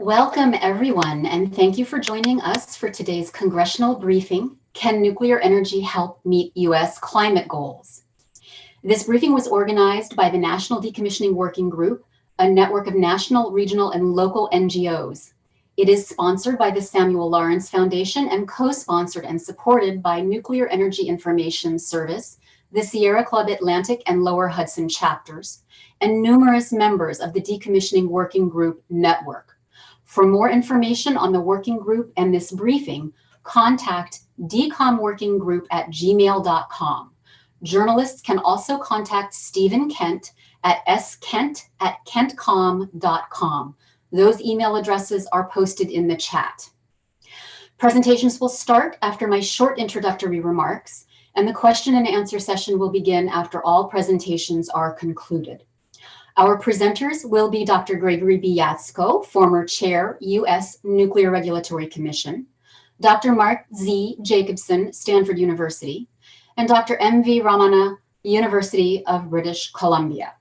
Welcome, everyone, and thank you for joining us for today's Congressional Briefing, Can Nuclear Energy Help Meet U.S. Climate Goals? This briefing was organized by the National Decommissioning Working Group, a network of national, regional, and local NGOs. It is sponsored by the Samuel Lawrence Foundation and co-sponsored and supported by Nuclear Energy Information Service, the Sierra Club Atlantic and Lower Hudson chapters, and numerous members of the Decommissioning Working Group network. For more information on the working group and this briefing, contact decomworkinggroup@gmail.com. Journalists can also contact Stephen Kent at skent@kentcom.com. Those email addresses are posted in the chat. Presentations will start after my short introductory remarks, and the question and answer session will begin after all presentations are concluded. Our presenters will be Dr. Gregory B. Jaczko, former chair, U.S. Nuclear Regulatory Commission, Dr. Mark Z. Jacobson, Stanford University, and Dr. M.V. Ramana, University of British Columbia.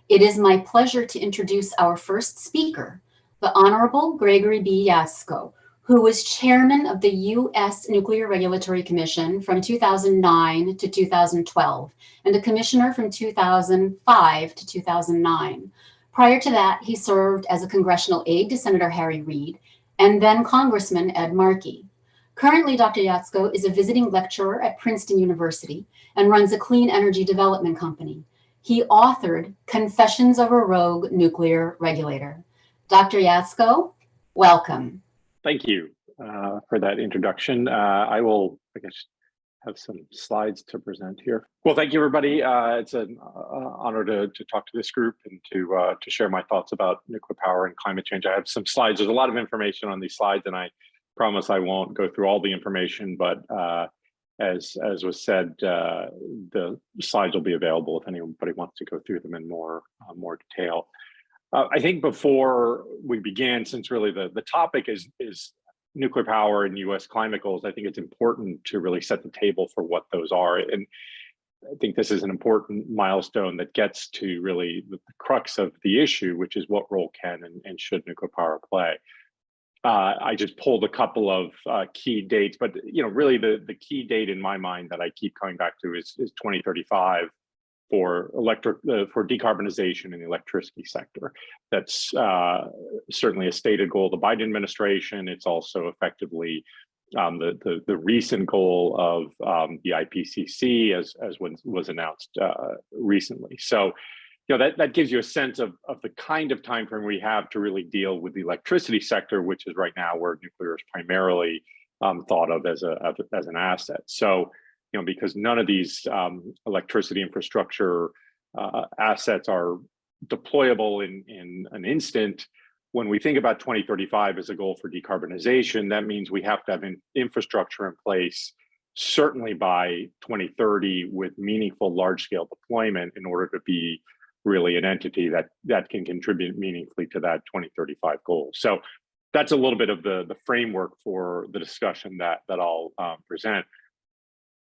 It is my pleasure to introduce our first speaker, the Honorable Gregory B. Jaczko, who was chairman of the U.S. Nuclear Regulatory Commission from 2009 to 2012, and a commissioner from 2005 to 2009. Prior to that, he served as a congressional aide to Senator Harry Reid, and then Congressman Ed Markey. Currently, Dr. Jaczko is a visiting lecturer at Princeton University and runs a clean energy development company. He authored Confessions of a Rogue Nuclear Regulator. Dr. Jaczko, welcome. Thank you for that introduction. I will, have some slides to present here. Well, thank you, everybody. It's an honor to talk to this group and to share my thoughts about nuclear power and climate change. I have some slides. There's a lot of information on these slides, and I promise I won't go through all the information, but as was said, the slides will be available if anybody wants to go through them in more detail. I think before we begin, since really the topic is nuclear power and U.S. climate goals, I think it's important to really set the table for what those are. And I think this is an important milestone that gets to really the crux of the issue, which is what role can and should nuclear power play. I just pulled a couple of key dates, but really the key date in my mind that I keep coming back to is 2035. For decarbonization in the electricity sector. That's certainly a stated goal of the Biden administration. It's also effectively the recent goal of the IPCC as was announced recently. So, that gives you a sense of the kind of time frame we have to really deal with the electricity sector, which is right now where nuclear is primarily thought of as an asset. So, because none of these electricity infrastructure assets are deployable in an instant, when we think about 2035 as a goal for decarbonization, that means we have to have infrastructure in place, certainly by 2030, with meaningful large-scale deployment in order to be really an entity that can contribute meaningfully to that 2035 goal. So that's a little bit of the framework for the discussion that I'll present.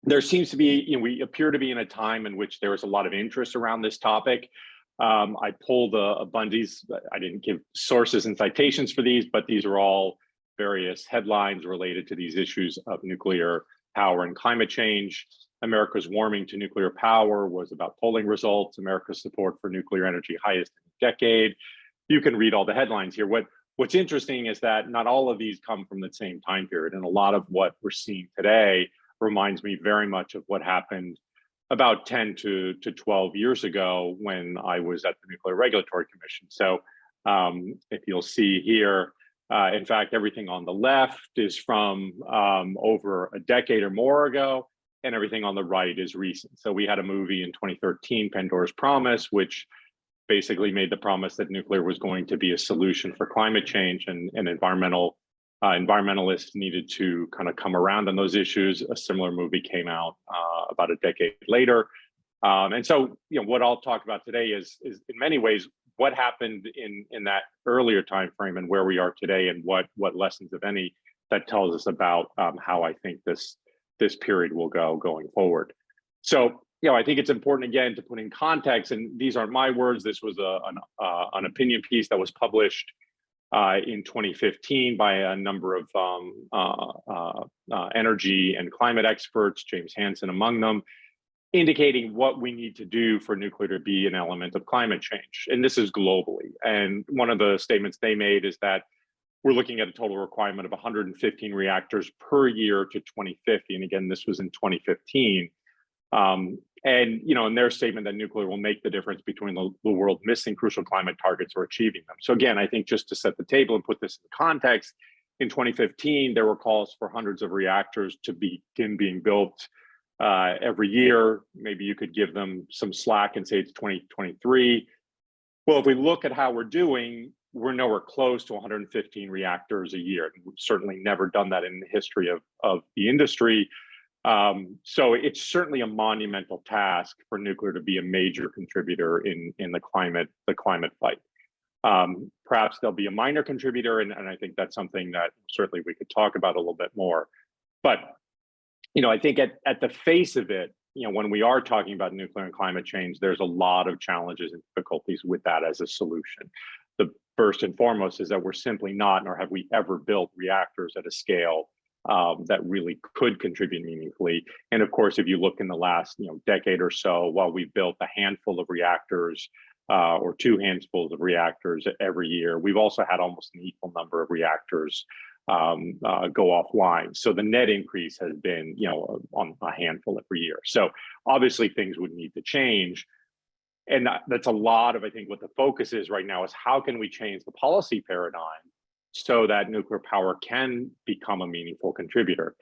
There seems to be, we appear to be in a time in which there is a lot of interest around this topic. I pulled a bunch of these. I didn't give sources and citations for these, but these are all various headlines related to these issues of nuclear power and climate change. America's warming to nuclear power was about polling results. America's support for nuclear energy highest in a decade. You can read all the headlines here. What's interesting is that not all of these come from the same time period, and a lot of what we're seeing today reminds me very much of what happened about 10 to 12 years ago when I was at the Nuclear Regulatory Commission. So if you'll see here, in fact, everything on the left is from over a decade or more ago, and everything on the right is recent. So we had a movie in 2013, Pandora's Promise, which basically made the promise that nuclear was going to be a solution for climate change, and environmentalists needed to kind of come around on those issues. A similar movie came out about a decade later. And so, what I'll talk about today is in many ways what happened in that earlier time frame and where we are today, and what lessons, if any, that tells us about how I think this period will go going forward. So, I think it's important, again, to put in context, and these aren't my words. This was an opinion piece that was published in 2015 by a number of energy and climate experts, James Hansen among them, indicating what we need to do for nuclear to be an element of climate change. And this is globally. And one of the statements they made is that we're looking at a total requirement of 115 reactors per year to 2050. And again, this was in 2015. And in their statement that nuclear will make the difference between the world missing crucial climate targets or achieving them. So again, I think just to set the table and put this in context, in 2015, there were calls for hundreds of reactors to begin being built every year. Maybe you could give them some slack and say it's 2023. Well, if we look at how we're doing, we're nowhere close to 115 reactors a year. We've certainly never done that in the history of the industry. So it's certainly a monumental task for nuclear to be a major contributor in the climate fight. Perhaps there'll be a minor contributor, and I think that's something that certainly we could talk about a little bit more. But I think at the face of it, when we are talking about nuclear and climate change, there's a lot of challenges and difficulties with that as a solution. The first and foremost is that we're simply not, nor have we ever built reactors at a scale that really could contribute meaningfully. And of course, if you look in the last decade or so, while we've built a handful of reactors or two handfuls of reactors every year, we've also had almost an equal number of reactors go offline. So the net increase has been on a handful every year. So obviously things would need to change. And that's a lot of, I think, what the focus is right now is how can we change the policy paradigm so that nuclear power can become a meaningful contributor.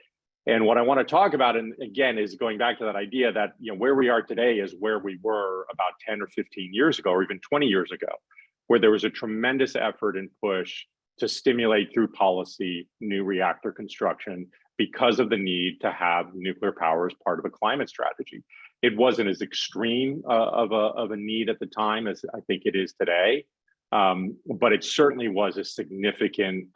And what I want to talk about, and again, is going back to that idea that where we are today is where we were about 10 or 15 years ago, or even 20 years ago, where there was a tremendous effort and push to stimulate through policy new reactor construction because of the need to have nuclear power as part of a climate strategy. It wasn't as extreme of a need at the time as I think it is today. But it certainly was a significant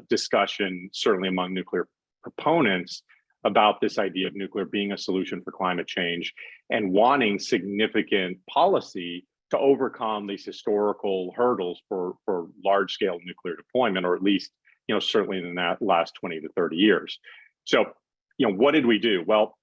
discussion, certainly among nuclear proponents, about this idea of nuclear being a solution for climate change and wanting significant policy to overcome these historical hurdles for large-scale nuclear deployment, or at least, certainly in that last 20 to 30 years. So, what did we do? Well,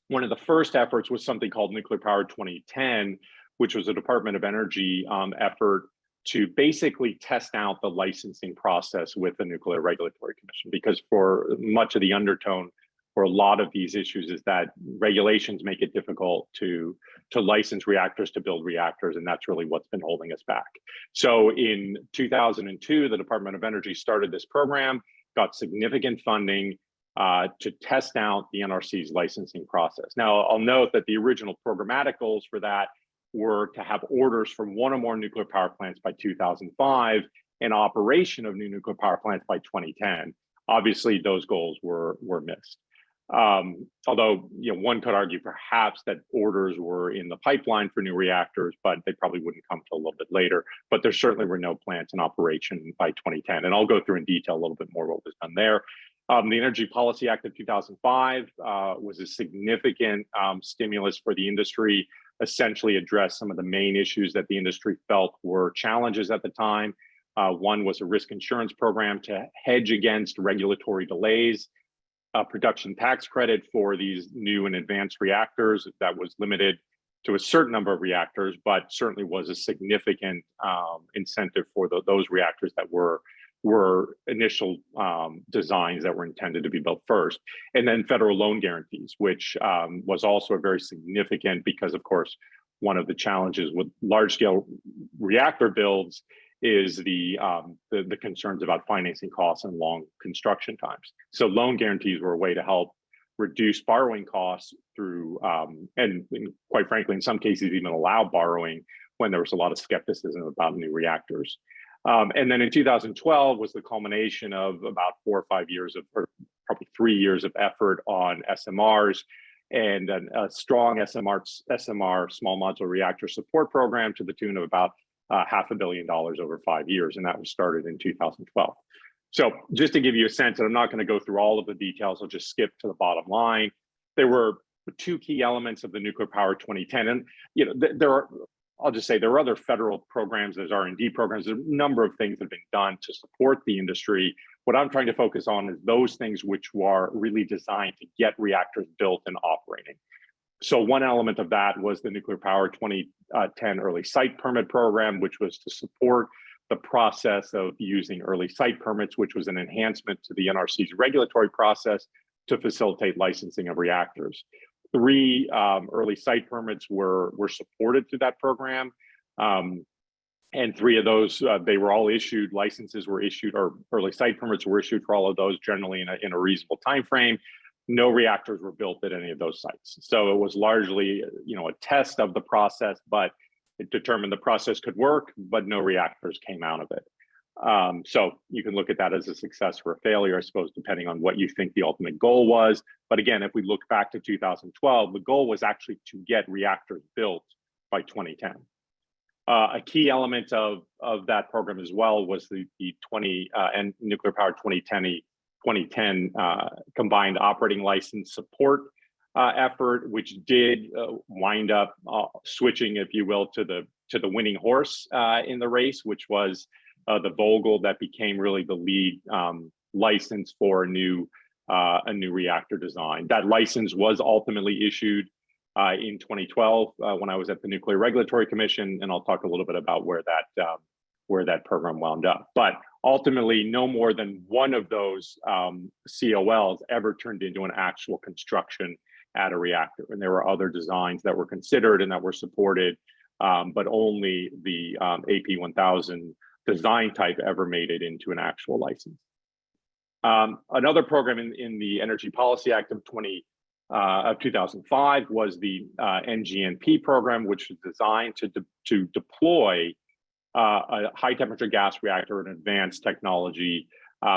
one of the first efforts was something called Nuclear Power 2010, which was a Department of Energy effort to basically test out the licensing process with the Nuclear Regulatory Commission, because for much of the undertone for a lot of these issues is that regulations make it difficult to license reactors, to build reactors, and that's really what's been holding us back. So in 2002, the Department of Energy started this program, got significant funding to test out the NRC's licensing process. Now, I'll note that the original programmatic goals for that were to have orders from one or more nuclear power plants by 2005 and operation of new nuclear power plants by 2010. Obviously, those goals were missed. Although one could argue perhaps that orders were in the pipeline for new reactors, but they probably wouldn't come till a little bit later. But there certainly were no plants in operation by 2010. And I'll go through in detail a little bit more what was done there. The Energy Policy Act of 2005 was a significant stimulus for the industry, essentially addressed some of the main issues that the industry felt were challenges at the time. One was a risk insurance program to hedge against regulatory delays, a production tax credit for these new and advanced reactors that was limited to a certain number of reactors, but certainly was a significant incentive for those reactors that were initial designs that were intended to be built first. And then federal loan guarantees, which was also a very significant, because of course, one of the challenges with large scale reactor builds is the concerns about financing costs and long construction times. So loan guarantees were a way to help reduce borrowing costs through, and quite frankly, in some cases, even allow borrowing when there was a lot of skepticism about new reactors. And then in 2012 was the culmination of about 4 or 5 years of, or probably 3 years of effort on SMRs and a strong SMR small modular reactor support program to the tune of about $500 million over 5 years. And that was started in 2012. So just to give you a sense, and I'm not going to go through all of the details, I'll just skip to the bottom line. There were 2 key elements of the Nuclear Power 2010. And there are I'll just say there are other federal programs, there's R&D programs, there's a number of things that have been done to support the industry. What I'm trying to focus on is those things which were really designed to get reactors built and operating. So one element of that was the Nuclear Power 2010 Early Site Permit Program, which was to support the process of using early site permits, which was an enhancement to the NRC's regulatory process to facilitate licensing of reactors. 3 early site permits were supported through that program. And 3 of those, they were all issued, licenses were issued, or early site permits were issued for all of those, generally in a reasonable time frame. No reactors were built at any of those sites. So it was largely, a test of the process, but it determined the process could work, but no reactors came out of it. So you can look at that as a success or a failure, I suppose, depending on what you think the ultimate goal was. But again, if we look back to 2012, the goal was actually to get reactors built by 2010. A key element of that program as well was the and Nuclear Power 2010 combined operating license support effort, which did wind up switching, if you will, to the winning horse in the race, which was the Vogtle that became really the lead license for a new reactor design. That license was ultimately issued in 2012 when I was at the Nuclear Regulatory Commission, and I'll talk a little bit about where that program wound up. But ultimately, no more than one of those COLs ever turned into an actual construction at a reactor. And there were other designs that were considered and that were supported, but only the AP1000 design type ever made it into an actual license. Another program in the Energy Policy Act of 2005 was the NGNP program, which was designed to deploy a high temperature gas reactor, an advanced technology,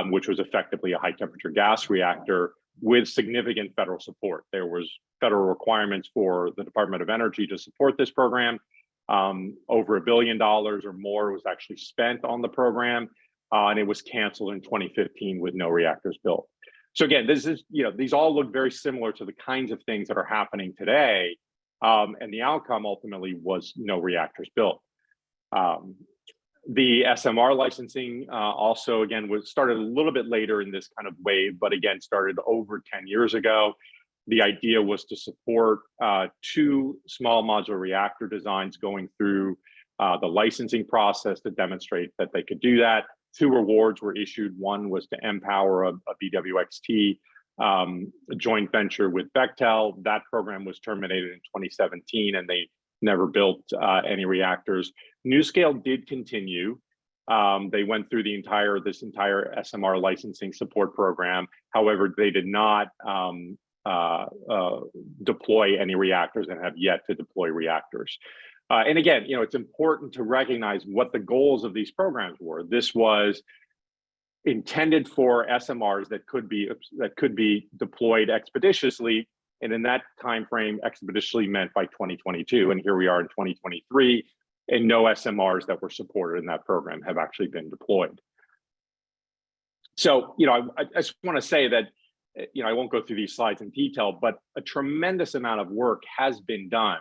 which was effectively a high temperature gas reactor with significant federal support. There was federal requirements for the Department of Energy to support this program. Over $1 billion or more was actually spent on the program, and it was canceled in 2015 with no reactors built. So again, this is, these all look very similar to the kinds of things that are happening today, and the outcome ultimately was no reactors built. The SMR licensing also, again, was started a little bit later in this kind of wave, but again, started over 10 years ago. The idea was to support 2 small modular reactor designs going through the licensing process to demonstrate that they could do that. 2 awards were issued. One was to empower a BWXT a joint venture with Bechtel. That program was terminated in 2017, and they never built any reactors. NuScale did continue. They went through this entire SMR licensing support program. However, they did not deploy any reactors and have yet to deploy reactors. And again, it's important to recognize what the goals of these programs were. This was intended for SMRs that could be deployed expeditiously, and in that time frame, expeditiously meant by 2022. And here we are in 2023, and no SMRs that were supported in that program have actually been deployed. So, I just want to say that, I won't go through these slides in detail, but a tremendous amount of work has been done,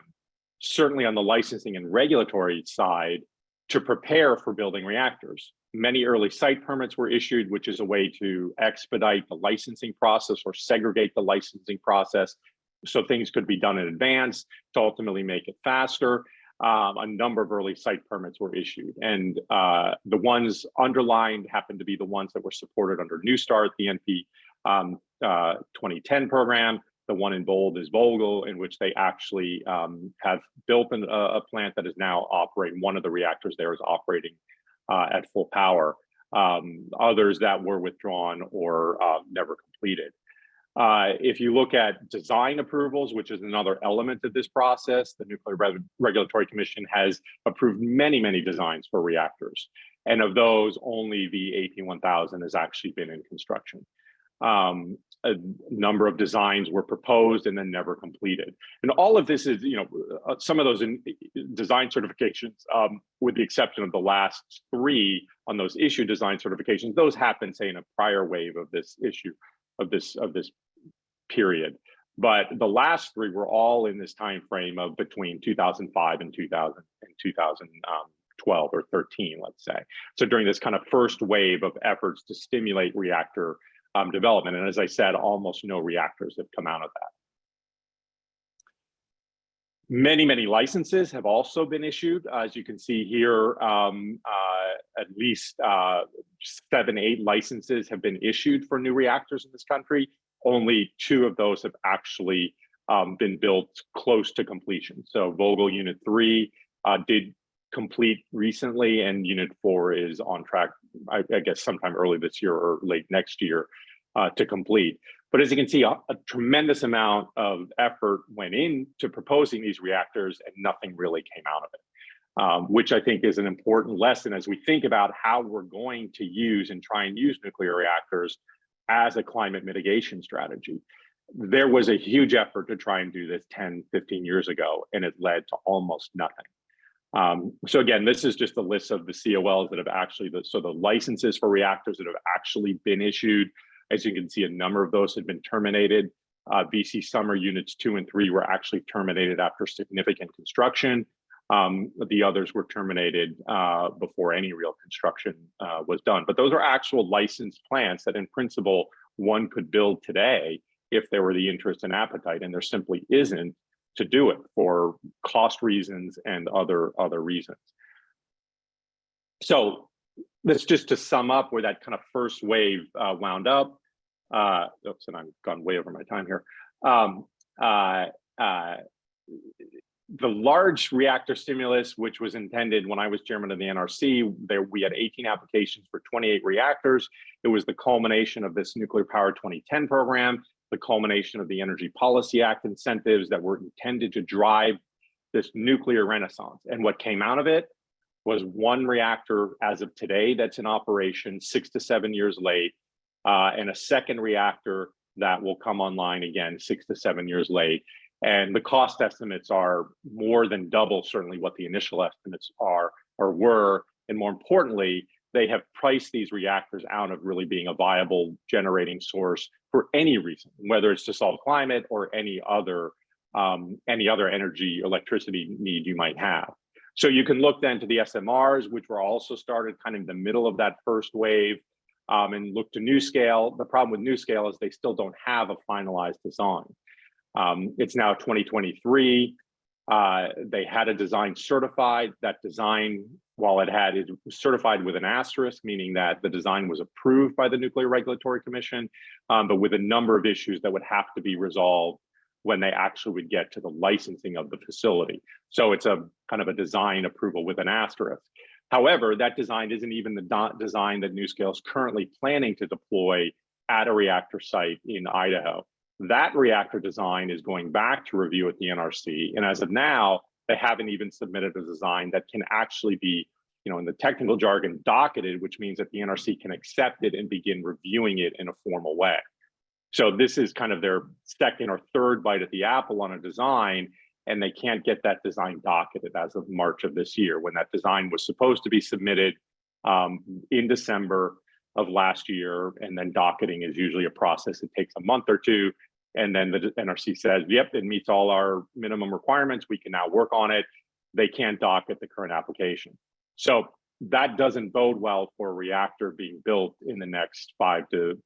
certainly on the licensing and regulatory side, to prepare for building reactors. Many early site permits were issued, which is a way to expedite the licensing process or segregate the licensing process so things could be done in advance to ultimately make it faster. A number of early site permits were issued, and the ones underlined happen to be the ones that were supported under New Start, the NP 2010 program. The one in bold is Vogtle, in which they actually have built a plant that is now operating. One of the reactors there is operating at full power. Others that were withdrawn or never completed. If you look at design approvals, which is another element of this process, the Nuclear Regulatory Commission has approved many, many designs for reactors. And of those, only the AP1000 has actually been in construction. A number of designs were proposed and then never completed. And all of this is, some of those design certifications, with the exception of the last 3 on those issue design certifications, those happened, say, in a prior wave of this issue, of this period. But the last three were all in this time frame of between 2005 and 2012 or 13, let's say. So during this kind of first wave of efforts to stimulate reactor development. And as I said, almost no reactors have come out of that. Many licenses have also been issued. As you can see here, at least 7, 8 licenses have been issued for new reactors in this country. Only 2 of those have actually been built close to completion. So Vogtle Unit 3 did complete recently, and Unit 4 is on track, I guess sometime early this year or late next year to complete. But as you can see, a tremendous amount of effort went into proposing these reactors and nothing really came out of it, which I think is an important lesson as we think about how we're going to use and try and use nuclear reactors as a climate mitigation strategy. There was a huge effort to try and do this 10, 15 years ago, and it led to almost nothing. So again, this is just a list of the COLs that have actually, so the licenses for reactors that have actually been issued. As you can see, a number of those had been terminated. BC Summer Units 2 and 3 were actually terminated after significant construction. The others were terminated before any real construction was done. But those are actual licensed plants that in principle, one could build today if there were the interest and appetite, and there simply isn't to do it for cost reasons and other reasons. So that's just to sum up where that kind of first wave wound up. Oops, and I've gone way over my time here. The large reactor stimulus, which was intended when I was chairman of the NRC, we had 18 applications for 28 reactors. It was the culmination of this Nuclear Power 2010 program, the culmination of the Energy Policy Act incentives that were intended to drive this nuclear renaissance. And what came out of it was 1 reactor as of today that's in operation 6 to 7 years late, and a second reactor that will come online again 6 to 7 years late. And the cost estimates are more than double certainly what the initial estimates are or were. And more importantly, they have priced these reactors out of really being a viable generating source for any reason, whether it's to solve climate or any other energy, electricity need you might have. So you can look then to the SMRs, which were also started kind of in the middle of that first wave, and look to NuScale. The problem with NuScale is they still don't have a finalized design. It's now 2023. They had a design certified. That design, while it was certified with an asterisk, meaning that the design was approved by the Nuclear Regulatory Commission, but with a number of issues that would have to be resolved when they actually would get to the licensing of the facility. So it's a kind of a design approval with an asterisk. However, that design isn't even the design that NuScale is currently planning to deploy at a reactor site in Idaho. That reactor design is going back to review at the NRC. And as of now, they haven't even submitted a design that can actually be, in the technical jargon, docketed, which means that the NRC can accept it and begin reviewing it in a formal way. So this is kind of their second or third bite at the apple on a design, and they can't get that design docketed as of March of this year, when that design was supposed to be submitted in December of last year. And then docketing is usually a process. It takes a month or two. And then the NRC says, yep, it meets all our minimum requirements. We can now work on it. They can't docket the current application. So that doesn't bode well for a reactor being built in the next 5 to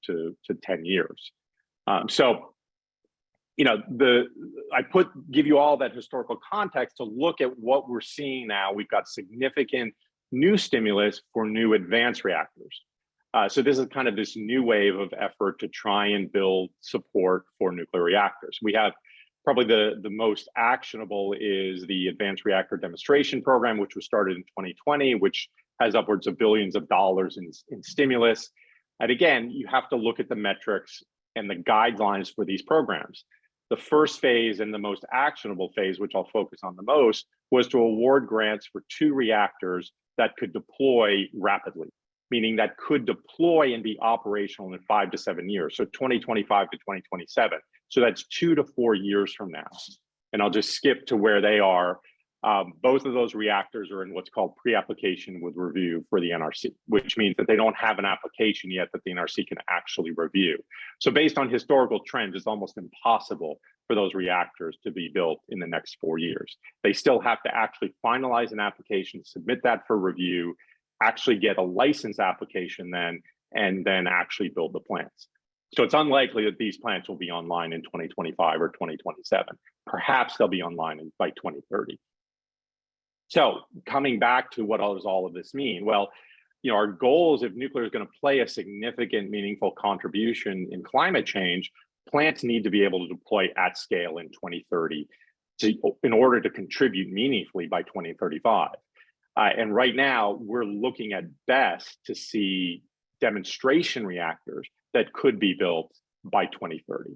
10 years. I give you all that historical context to look at what we're seeing now. We've got significant new stimulus for new advanced reactors. So this is kind of this new wave of effort to try and build support for nuclear reactors. We have probably the most actionable is the Advanced Reactor Demonstration Program, which was started in 2020, which has upwards of billions of dollars in stimulus. And again, you have to look at the metrics and the guidelines for these programs. The first phase and the most actionable phase, which I'll focus on the most, was to award grants for 2 reactors that could deploy rapidly, meaning that could deploy and be operational in 5 to 7 years. So 2025 to 2027. So that's 2 to 4 years from now. And I'll just skip to where they are. Both of those reactors are in what's called pre-application with review for the NRC, which means that they don't have an application yet that the NRC can actually review. So based on historical trends, it's almost impossible for those reactors to be built in the next 4 years. They still have to actually finalize an application, submit that for review, actually get a license application then, and then actually build the plants. So it's unlikely that these plants will be online in 2025 or 2027. Perhaps they'll be online by 2030. So coming back to what does all of this mean? Well, our goal is if nuclear is going to play a significant, meaningful contribution in climate change, plants need to be able to deploy at scale in 2030 in order to contribute meaningfully by 2035. And right now, we're looking at best to see demonstration reactors that could be built by 2030.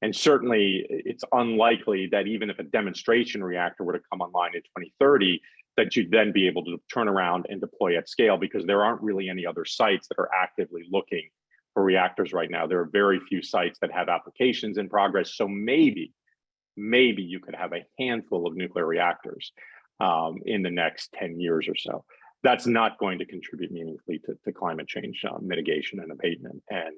And certainly, it's unlikely that even if a demonstration reactor were to come online in 2030, that you'd then be able to turn around and deploy at scale, because there aren't really any other sites that are actively looking for reactors right now. There are very few sites that have applications in progress. So maybe you could have a handful of nuclear reactors in the next 10 years or so. That's not going to contribute meaningfully to climate change mitigation and abatement. And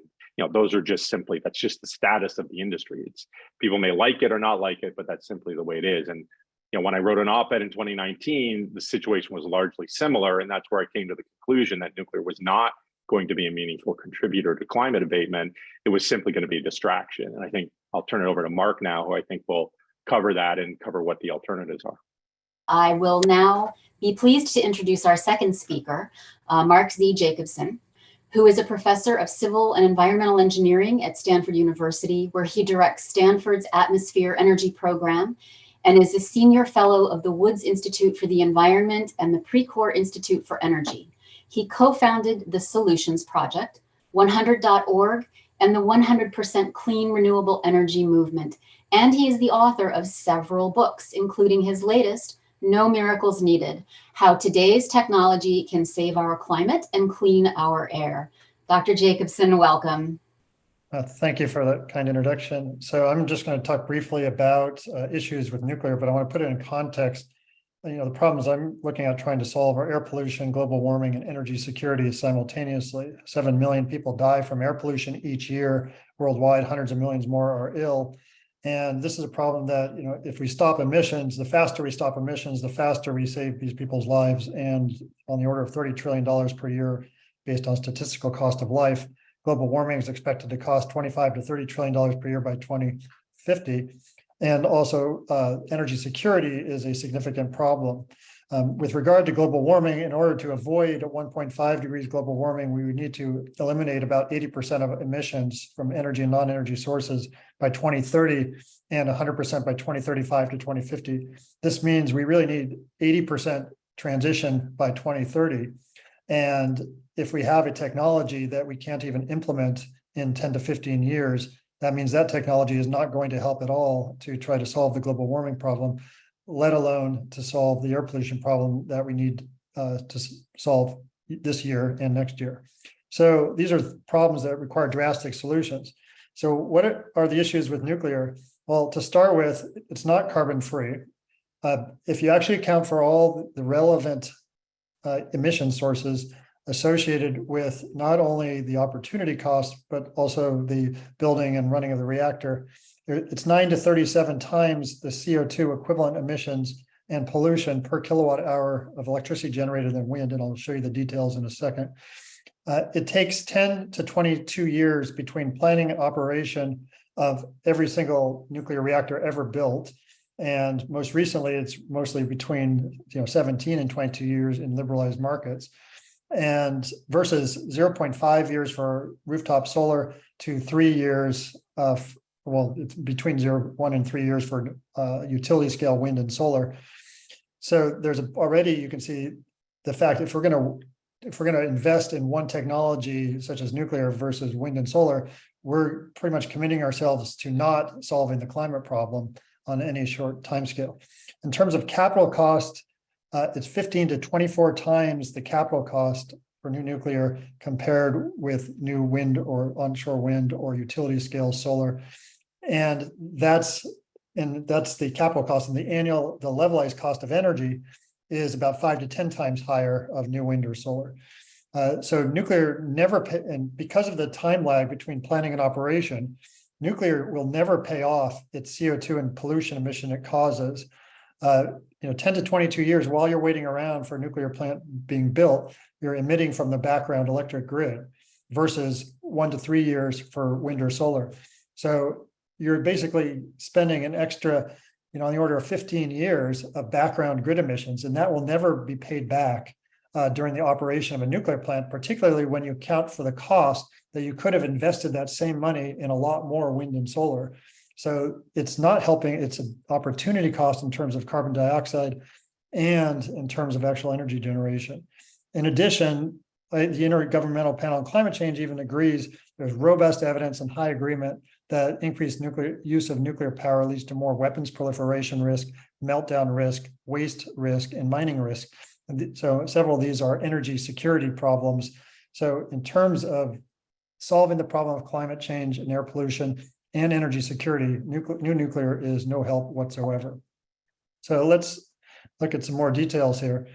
those are just simply, that's just the status of the industry. It's, people may like it or not like it, but that's simply the way it is. And when I wrote an op-ed in 2019, the situation was largely similar, and that's where I came to the conclusion that nuclear was not going to be a meaningful contributor to climate abatement. It was simply going to be a distraction. And I think I'll turn it over to Mark now, who I think will cover that and cover what the alternatives are. I will now be pleased to introduce our second speaker, Mark Z. Jacobson, who is a professor of civil and environmental engineering at Stanford University, where he directs Stanford's Atmosphere Energy Program and is a senior fellow of the Woods Institute for the Environment and the Precor Institute for Energy. He co-founded the Solutions Project, 100.org, and the 100% Clean Renewable Energy Movement. And he is the author of several books, including his latest, No Miracles Needed: How Today's Technology Can Save Our Climate and Clean Our Air. Dr. Jacobson, welcome. Thank you for that kind introduction. So I'm just going to talk briefly about issues with nuclear, but I want to put it in context. The problems I'm looking at trying to solve are air pollution, global warming, and energy security simultaneously. 7 million people die from air pollution each year worldwide. Hundreds of millions more are ill. And this is a problem that, if we stop emissions, the faster we stop emissions, the faster we save these people's lives. And on the order of $30 trillion per year, based on statistical cost of life, global warming is expected to cost $25 to $30 trillion per year by 2050. And also energy security is a significant problem. With regard to global warming, in order to avoid 1.5 degrees global warming, we would need to eliminate about 80% of emissions from energy and non-energy sources by 2030 and 100% by 2035 to 2050. This means we really need 80% transition by 2030. And if we have a technology that we can't even implement in 10 to 15 years, that means that technology is not going to help at all to try to solve the global warming problem, let alone to solve the air pollution problem that we need to solve this year and next year. So these are problems that require drastic solutions. So what are the issues with nuclear? Well, to start with, it's not carbon free. If you actually account for all the relevant emission sources associated with not only the opportunity cost, but also the building and running of the reactor, it's 9 to 37 times the CO2 equivalent emissions and pollution per kilowatt hour of electricity generated than wind, and I'll show you the details in a second. It takes 10 to 22 years between planning and operation of every single nuclear reactor ever built. And most recently, it's mostly between 17 and 22 years in liberalized markets. And versus 0.5 years for rooftop solar to 3 years it's between 1 and 3 years for utility scale wind and solar. So there's already, you can see the fact if we're going to invest in one technology such as nuclear versus wind and solar, we're pretty much committing ourselves to not solving the climate problem on any short timescale. In terms of capital cost, it's 15 to 24 times the capital cost for new nuclear compared with new wind or onshore wind or utility scale solar. And that's and that's the capital cost, and the levelized cost of energy is about 5 to 10 times higher of new wind or solar. So nuclear and because of the time lag between planning and operation, nuclear will never pay off its CO2 and pollution emission it causes. 10 to 22 years while you're waiting around for a nuclear plant being built, you're emitting from the background electric grid versus 1 to 3 years for wind or solar. So you're basically spending an extra, on the order of 15 years of background grid emissions, and that will never be paid back during the operation of a nuclear plant, particularly when you account for the cost that you could have invested that same money in a lot more wind and solar. So it's not helping, it's an opportunity cost in terms of carbon dioxide and in terms of actual energy generation. In addition, the Intergovernmental Panel on Climate Change even agrees there's robust evidence and high agreement that increased use of nuclear power leads to more weapons proliferation risk, meltdown risk, waste risk, and mining risk. And so several of these are energy security problems. So in terms of solving the problem of climate change and air pollution and energy security, new nuclear is no help whatsoever. So let's look at some more details here.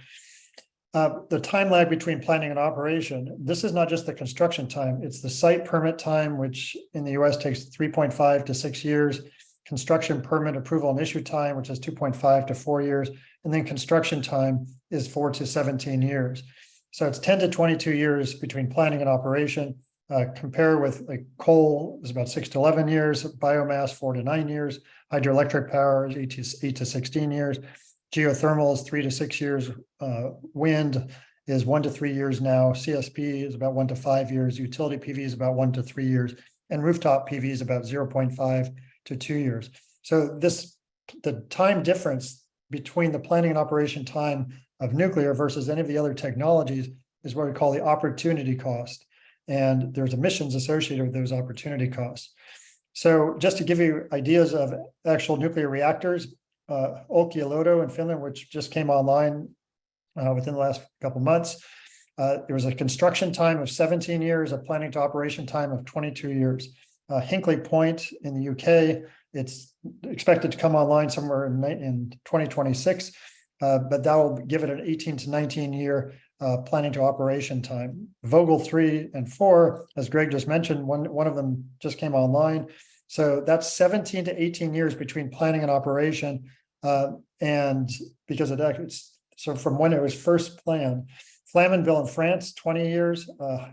The time lag between planning and operation. This is not just the construction time, it's the site permit time, which in the US takes 3.5 to 6 years, construction permit approval and issue time, which is 2.5 to 4 years, and then construction time is 4 to 17 years. So it's 10 to 22 years between planning and operation. Compare with like coal is about 6 to 11 years, biomass 4 to 9 years, hydroelectric power is 8 to 16 years, geothermal is 3 to 6 years, wind is 1 to 3 years now, CSP is about 1 to 5 years, utility PV is about 1 to 3 years, and rooftop PV is about 0.5 to 2 years. So the time difference between the planning and operation time of nuclear versus any of the other technologies is what we call the opportunity cost. And there's emissions associated with those opportunity costs. So just to give you ideas of actual nuclear reactors, Olkiluoto in Finland, which just came online within the last couple months, there was a construction time of 17 years, a planning to operation time of 22 years. Hinkley Point in the UK, it's expected to come online somewhere in 2026, but that will give it an 18 to 19 year planning to operation time. Vogtle 3 and 4, as Greg just mentioned, one of them just came online. So that's 17 to 18 years between planning and operation. And because it's so from when it was first planned, Flamanville in France, 20 years,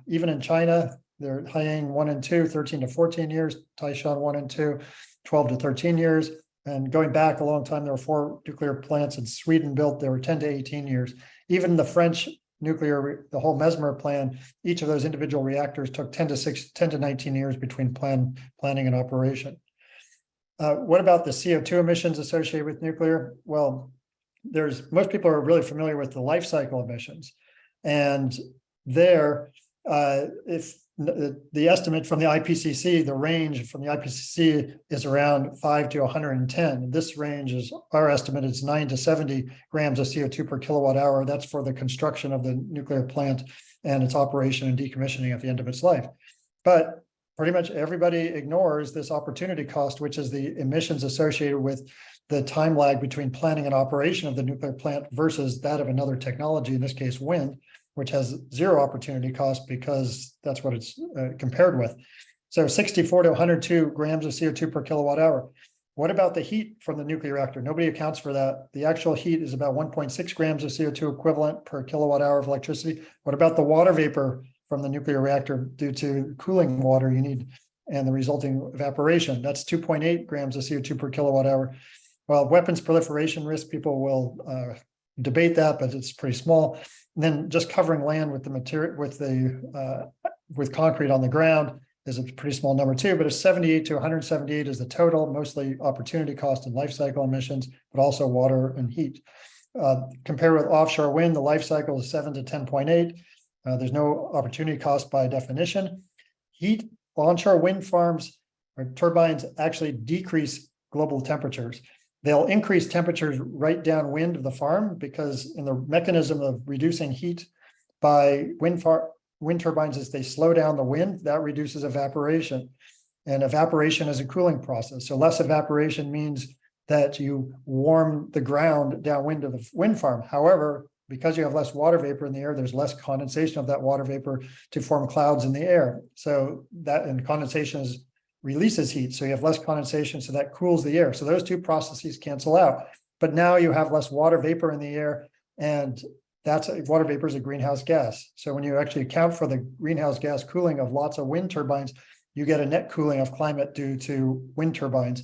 even in China, they're Haiyang 1 and 2, 13 to 14 years, Taishan 1 and 2, 12 to 13 years. And going back a long time, there were 4 nuclear plants in Sweden built, there were 10 to 18 years. Even the French nuclear, the whole Mesmer plan, each of those individual reactors took 10 to 19 years between planning and operation. What about the CO2 emissions associated with nuclear? Well, most people are really familiar with the life cycle emissions. And there, if the estimate from the IPCC, the range from the IPCC is around 5 to 110. This range is, our estimate is 9 to 70 grams of CO2 per kilowatt hour. That's for the construction of the nuclear plant and its operation and decommissioning at the end of its life. But pretty much everybody ignores this opportunity cost, which is the emissions associated with the time lag between planning and operation of the nuclear plant versus that of another technology, in this case, wind, which has zero opportunity cost because that's what it's compared with. So 64 to 102 grams of CO2 per kilowatt hour. What about the heat from the nuclear reactor? Nobody accounts for that. The actual heat is about 1.6 grams of CO2 equivalent per kilowatt hour of electricity. What about the water vapor from the nuclear reactor due to cooling water you need and the resulting evaporation? That's 2.8 grams of CO2 per kilowatt hour. Well, weapons proliferation risk, people will debate that, but it's pretty small. And then just covering land with the material, with concrete on the ground is a pretty small number too, but it's 78 to 178 is the total, mostly opportunity cost and life cycle emissions, but also water and heat. Compared with offshore wind, the life cycle is 7 to 10.8. There's no opportunity cost by definition. Heat, onshore wind farms or turbines actually decrease global temperatures. They'll increase temperatures right downwind of the farm because in the mechanism of reducing heat by wind turbines is they slow down the wind, that reduces evaporation. And evaporation is a cooling process. So less evaporation means that you warm the ground downwind of the wind farm. However, because you have less water vapor in the air, there's less condensation of that water vapor to form clouds in the air. So that, and condensation releases heat. So you have less condensation, so that cools the air. So those two processes cancel out. But now you have less water vapor in the air, and water vapor is a greenhouse gas. So when you actually account for the greenhouse gas cooling of lots of wind turbines, you get a net cooling of climate due to wind turbines.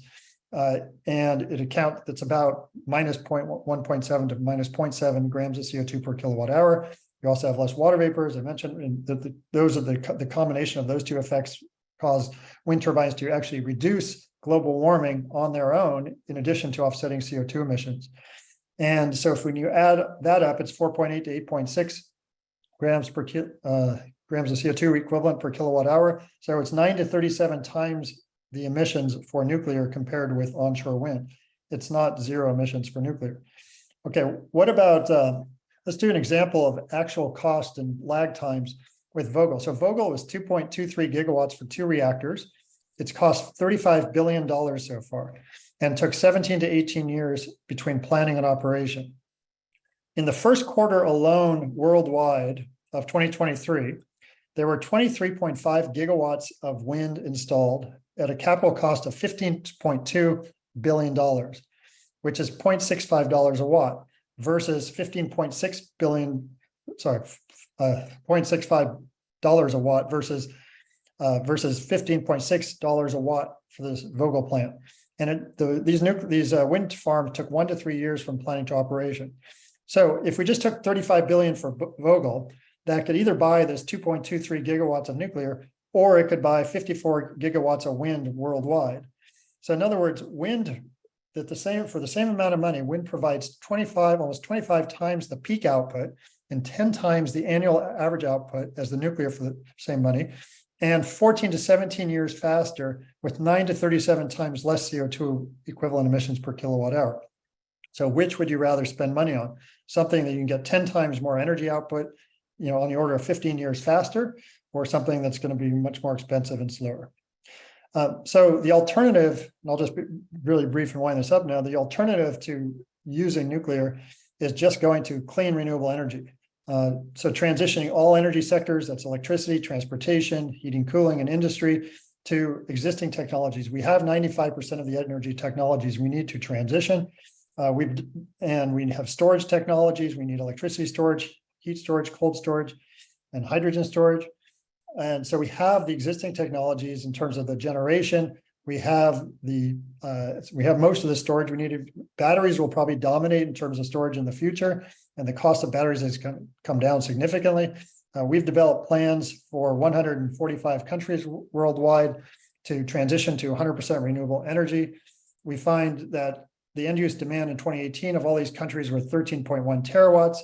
And that's about minus 1.7 to minus 0.7 grams of CO2 per kilowatt hour. You also have less water vapor, as I mentioned, and those are the combination of those two effects cause wind turbines to actually reduce global warming on their own, in addition to offsetting CO2 emissions. And so when you add that up, it's 4.8 to 8.6 grams of CO2 equivalent per kilowatt hour. So it's 9 to 37 times the emissions for nuclear compared with onshore wind. It's not zero emissions for nuclear. Okay, what about, let's do an example of actual cost and lag times with Vogtle. So Vogtle was 2.23 gigawatts for 2 reactors. It's cost $35 billion so far, and took 17 to 18 years between planning and operation. In the first quarter alone worldwide of 2023, there were 23.5 gigawatts of wind installed at a capital cost of $15.2 billion, which is $0.65 a watt, versus $15.6 billion, $0.65 a watt versus $15.6 a watt for this Vogtle plant. And these wind farms took 1 to 3 years from planning to operation. So if we just took 35 billion for Vogtle, that could either buy this 2.23 gigawatts of nuclear, or it could buy 54 gigawatts of wind worldwide. So in other words, wind, for the same amount of money, wind provides almost 25 times the peak output and 10 times the annual average output as the nuclear for the same money, and 14 to 17 years faster, with 9 to 37 times less CO2 equivalent emissions per kilowatt hour. So which would you rather spend money on? Something that you can get 10 times more energy output, on the order of 15 years faster, or something that's going to be much more expensive and slower. So the alternative, and I'll just be really brief and wind this up now, the alternative to using nuclear is just going to clean renewable energy. So transitioning all energy sectors, that's electricity, transportation, heating, cooling, and industry, to existing technologies. We have 95% of the energy technologies we need to transition. We have storage technologies. We need electricity storage, heat storage, cold storage, and hydrogen storage. And so we have the existing technologies in terms of the generation. We have most of the storage we need. Batteries will probably dominate in terms of storage in the future, and the cost of batteries has come down significantly. We've developed plans for 145 countries worldwide to transition to 100% renewable energy. We find that the end-use demand in 2018 of all these countries were 13.1 terawatts.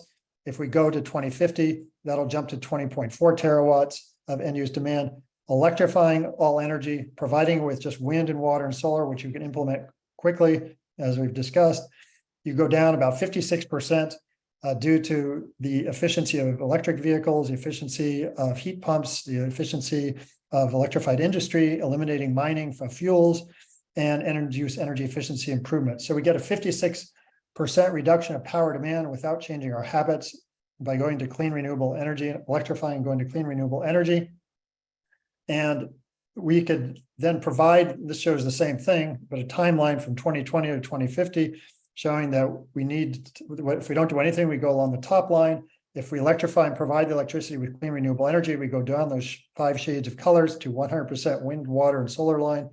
If we go to 2050, that'll jump to 20.4 terawatts of end-use demand. Electrifying all energy, providing with just wind and water and solar, which you can implement quickly, as we've discussed, you go down about 56% due to the efficiency of electric vehicles, the efficiency of heat pumps, the efficiency of electrified industry, eliminating mining for fuels, and energy efficiency improvements. So we get a 56% reduction of power demand without changing our habits by going to clean renewable energy, electrifying, going to clean renewable energy. And we could then provide, this shows the same thing, but a timeline from 2020 to 2050, showing that if we don't do anything, we go along the top line. If we electrify and provide the electricity with clean renewable energy, we go down those 5 shades of colors to 100% wind, water, and solar line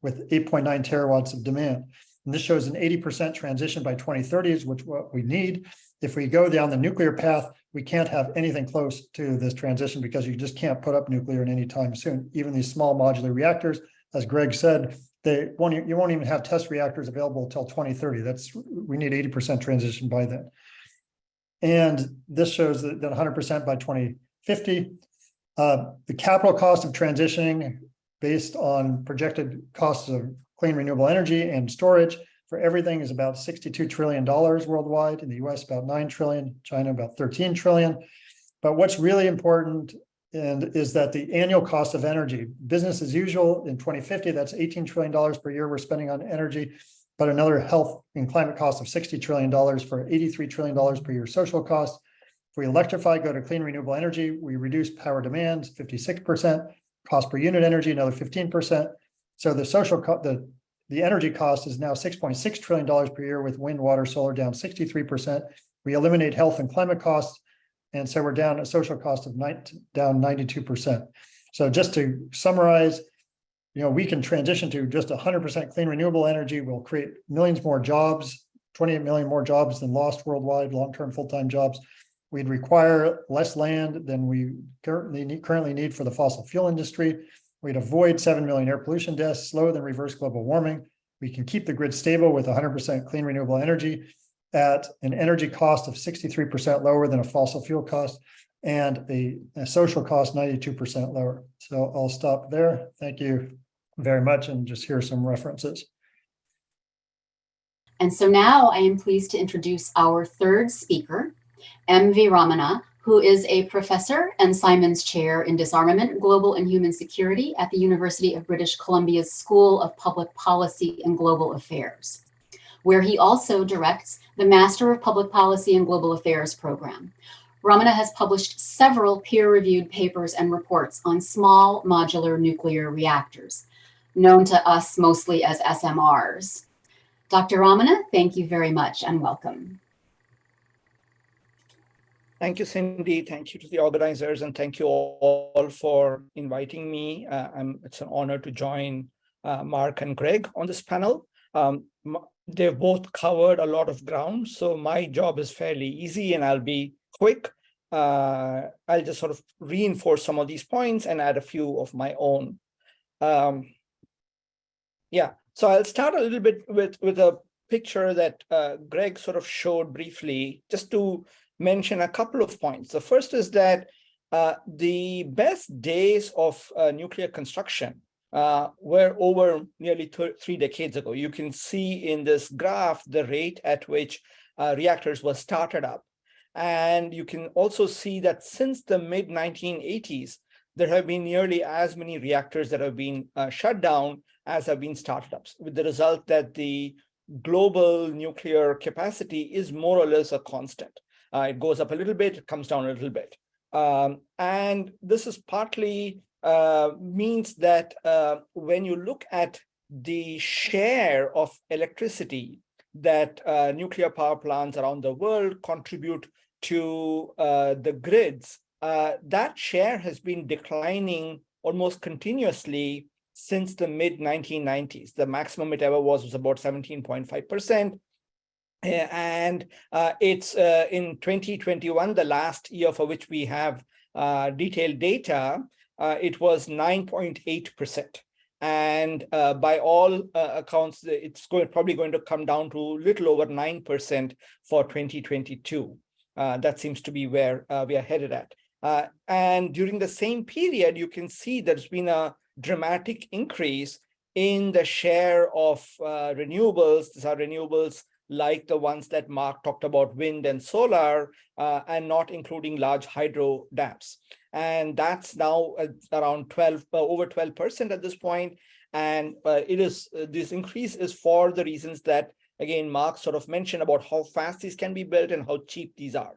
with 8.9 terawatts of demand. And this shows an 80% transition by 2030, which is what we need. If we go down the nuclear path, we can't have anything close to this transition because you just can't put up nuclear in any time soon. Even these small modular reactors, as Greg said, you won't even have test reactors available until 2030. We need 80% transition by then. And this shows that 100% by 2050. The capital cost of transitioning based on projected costs of clean renewable energy and storage for everything is about $62 trillion worldwide. In the US, about 9 trillion, China, about 13 trillion. But what's really important is that the annual cost of energy, business as usual in 2050, that's $18 trillion per year we're spending on energy. but another health and climate cost of $60 trillion for $83 trillion per year social cost. If we electrify, go to clean renewable energy, we reduce power demand 56%, cost per unit energy another 15%. So the social the energy cost is now $6.6 trillion per year with wind, water, solar down 63%. We eliminate health and climate costs, and so we're down a social cost of down 92%. So just to summarize, we can transition to just 100% clean renewable energy. We'll create millions more jobs, 28 million more jobs than lost worldwide, long-term full-time jobs. We'd require less land than we currently need for the fossil fuel industry. We'd avoid 7 million air pollution deaths, slower than reverse global warming. We can keep the grid stable with 100% clean renewable energy at an energy cost of 63% lower than a fossil fuel cost, and a social cost 92% lower. So I'll stop there. Thank you very much, and just here are some references. And so now I am pleased to introduce our third speaker, M.V. Ramana, who is a professor and Simons Chair in Disarmament, Global and Human Security at the University of British Columbia's School of Public Policy and Global Affairs, where he also directs the Master of Public Policy and Global Affairs program. Ramana has published several peer-reviewed papers and reports on small modular nuclear reactors, known to us mostly as SMRs. Dr. Ramana, thank you very much and welcome. Thank you, Cindy. Thank you to the organizers, and thank you all for inviting me. It's an honor to join Mark and Greg on this panel. They've both covered a lot of ground, so my job is fairly easy and I'll be quick. I'll just sort of reinforce some of these points and add a few of my own. So I'll start a little bit with a picture that Greg sort of showed briefly, just to mention a couple of points. The first is that the best days of nuclear construction were over nearly 3 decades ago. You can see in this graph the rate at which reactors were started up. And you can also see that since the mid-1980s, there have been nearly as many reactors that have been shut down as have been started up, with the result that the global nuclear capacity is more or less a constant. It goes up a little bit, it comes down a little bit. And this is partly means that when you look at the share of electricity that nuclear power plants around the world contribute to the grids, that share has been declining almost continuously since the mid-1990s. The maximum it ever was about 17.5%. And it's in 2021, the last year for which we have detailed data, it was 9.8%. And by all accounts, it's probably going to come down to a little over 9% for 2022. That seems to be where we are headed at. And during the same period, you can see there's been a dramatic increase in the share of renewables. These are renewables like the ones that Mark talked about, wind and solar, and not including large hydro dams. And that's now around over 12% at this point. And this increase is for the reasons that, again, Mark sort of mentioned about how fast these can be built and how cheap these are.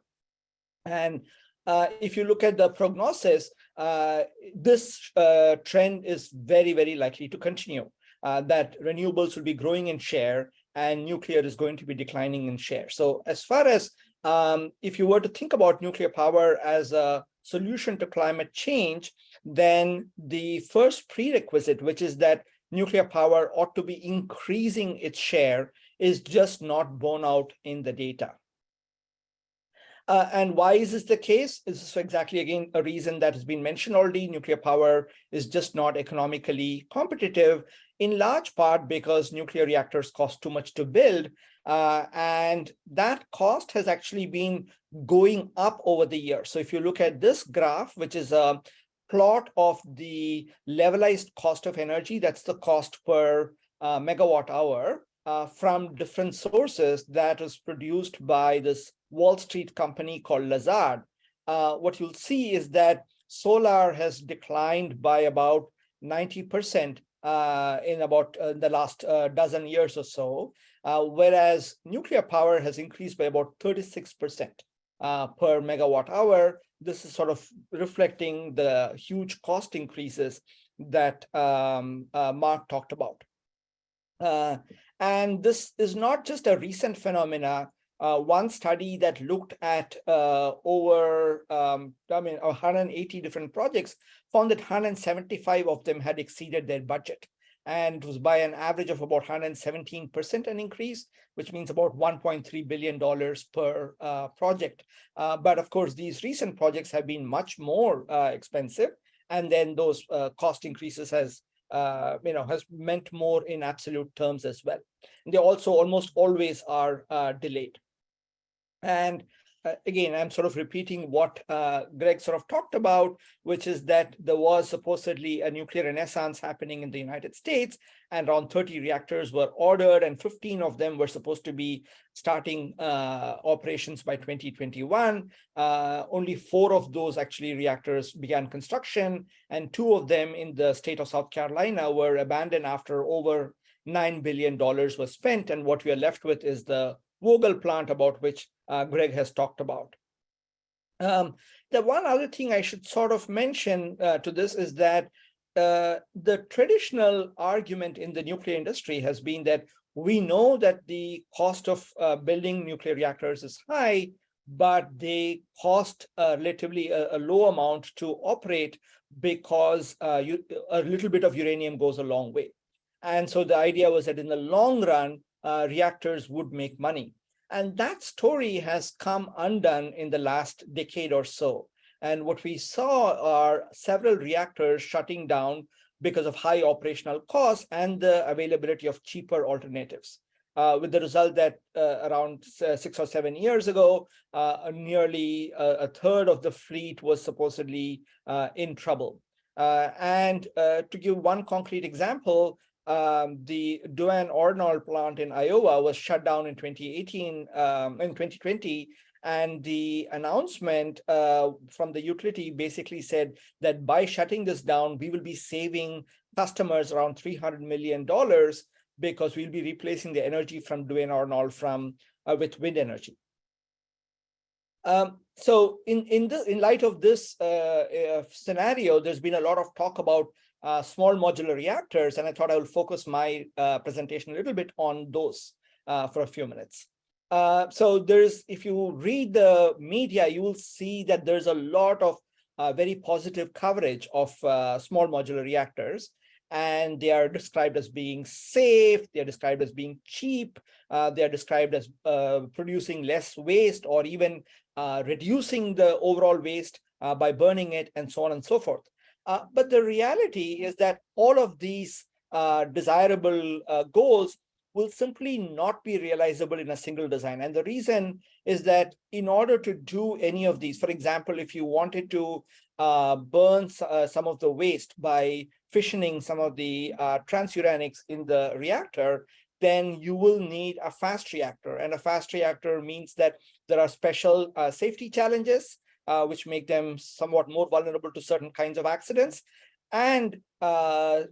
And if you look at the prognosis, this trend is very, very likely to continue, that renewables will be growing in share and nuclear is going to be declining in share. So as far as if you were to think about nuclear power as a solution to climate change, then the first prerequisite, which is that nuclear power ought to be increasing its share, is just not borne out in the data. And why is this the case? This is exactly, again, a reason that has been mentioned already. Nuclear power is just not economically competitive, in large part because nuclear reactors cost too much to build. And that cost has actually been going up over the years. So if you look at this graph, which is a plot of the levelized cost of energy, that's the cost per megawatt hour from different sources that was produced by this Wall Street company called Lazard. What you'll see is that solar has declined by about 90% in about the last dozen years or so, whereas nuclear power has increased by about 36% per megawatt hour. This is sort of reflecting the huge cost increases that Mark talked about. And this is not just a recent phenomena. One study that looked at over 180 different projects found that 175 of them had exceeded their budget. And it was by an average of about 117% an increase, which means about $1.3 billion per project. But of course, these recent projects have been much more expensive. And then those cost increases has meant more in absolute terms as well. And they also almost always are delayed. And again, I'm sort of repeating what Greg sort of talked about, which is that there was supposedly a nuclear renaissance happening in the United States, and around 30 reactors were ordered, and 15 of them were supposed to be starting operations by 2021. Only 4 of those actually reactors began construction, and 2 of them in the state of South Carolina were abandoned after over $9 billion was spent. And what we are left with is the Vogtle plant, about which Greg has talked about. The one other thing I should sort of mention to this is that the traditional argument in the nuclear industry has been that we know that the cost of building nuclear reactors is high, but they cost relatively a low amount to operate because a little bit of uranium goes a long way. And so the idea was that in the long run, reactors would make money. And that story has come undone in the last decade or so. And what we saw are several reactors shutting down because of high operational costs and the availability of cheaper alternatives, with the result that around 6 or 7 years ago, nearly a third of the fleet was supposedly in trouble. And to give one concrete example, the Duane-Ornall plant in Iowa was shut down in 2020, and the announcement from the utility basically said that by shutting this down, we will be saving customers around $300 million because we'll be replacing the energy from Duane-Ornall with wind energy. So in light of this scenario, there's been a lot of talk about small modular reactors, and I thought I will focus my presentation a little bit on those for a few minutes. So if you read the media, you will see that there's a lot of very positive coverage of small modular reactors, and they are described as being safe, they are described as being cheap, they are described as producing less waste or even reducing the overall waste by burning it, and so on and so forth. But the reality is that all of these desirable goals will simply not be realizable in a single design. And the reason is that in order to do any of these, for example, if you wanted to burn some of the waste by fissioning some of the transuranics in the reactor, then you will need a fast reactor. And a fast reactor means that there are special safety challenges which make them somewhat more vulnerable to certain kinds of accidents. And fast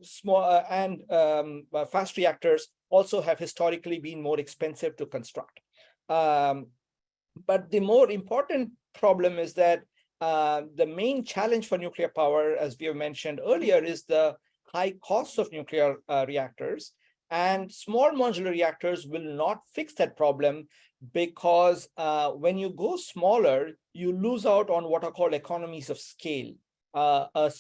reactors also have historically been more expensive to construct. But the more important problem is that the main challenge for nuclear power, as we have mentioned earlier, is the high costs of nuclear reactors. And small modular reactors will not fix that problem because when you go smaller, you lose out on what are called economies of scale. A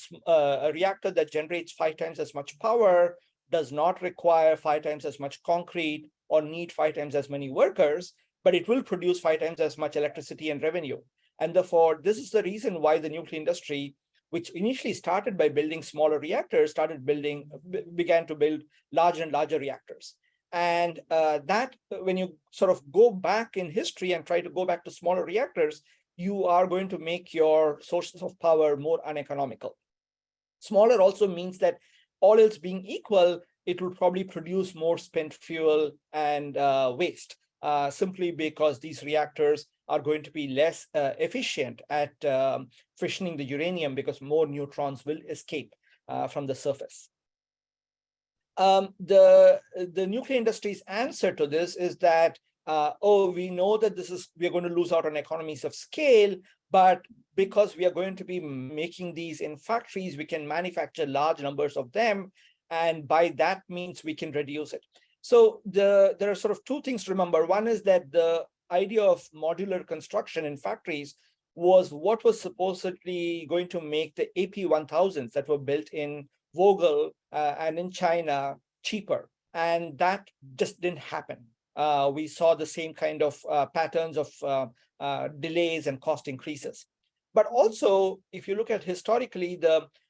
reactor that generates 5 times as much power does not require 5 times as much concrete or need 5 times as many workers, but it will produce 5 times as much electricity and revenue. And therefore, this is the reason why the nuclear industry, which initially started by building smaller reactors, began to build larger and larger reactors. And that, when you sort of go back in history and try to go back to smaller reactors, you are going to make your sources of power more uneconomical. Smaller also means that all else being equal, it will probably produce more spent fuel and waste, simply because these reactors are going to be less efficient at fissioning the uranium because more neutrons will escape from the surface. The nuclear industry's answer to this is that, oh, we know that we're going to lose out on economies of scale, but because we are going to be making these in factories, we can manufacture large numbers of them, and by that means we can reduce it. So there are sort of two things to remember. One is that the idea of modular construction in factories was what was supposedly going to make the AP1000s that were built in Vogel and in China cheaper, and that just didn't happen. We saw the same kind of patterns of delays and cost increases. But also, if you look at historically,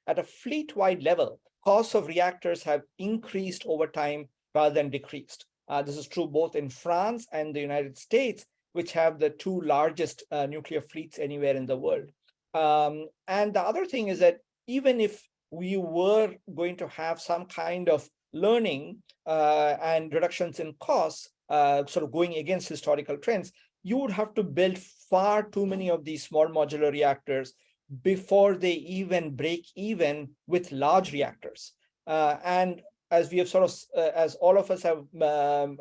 at a fleet-wide level, costs of reactors have increased over time rather than decreased. This is true both in France and the United States, which have the two largest nuclear fleets anywhere in the world. And the other thing is that even if we were going to have some kind of learning and reductions in costs, sort of going against historical trends, you would have to build far too many of these small modular reactors before they even break even with large reactors. And as we have sort of, as all of us have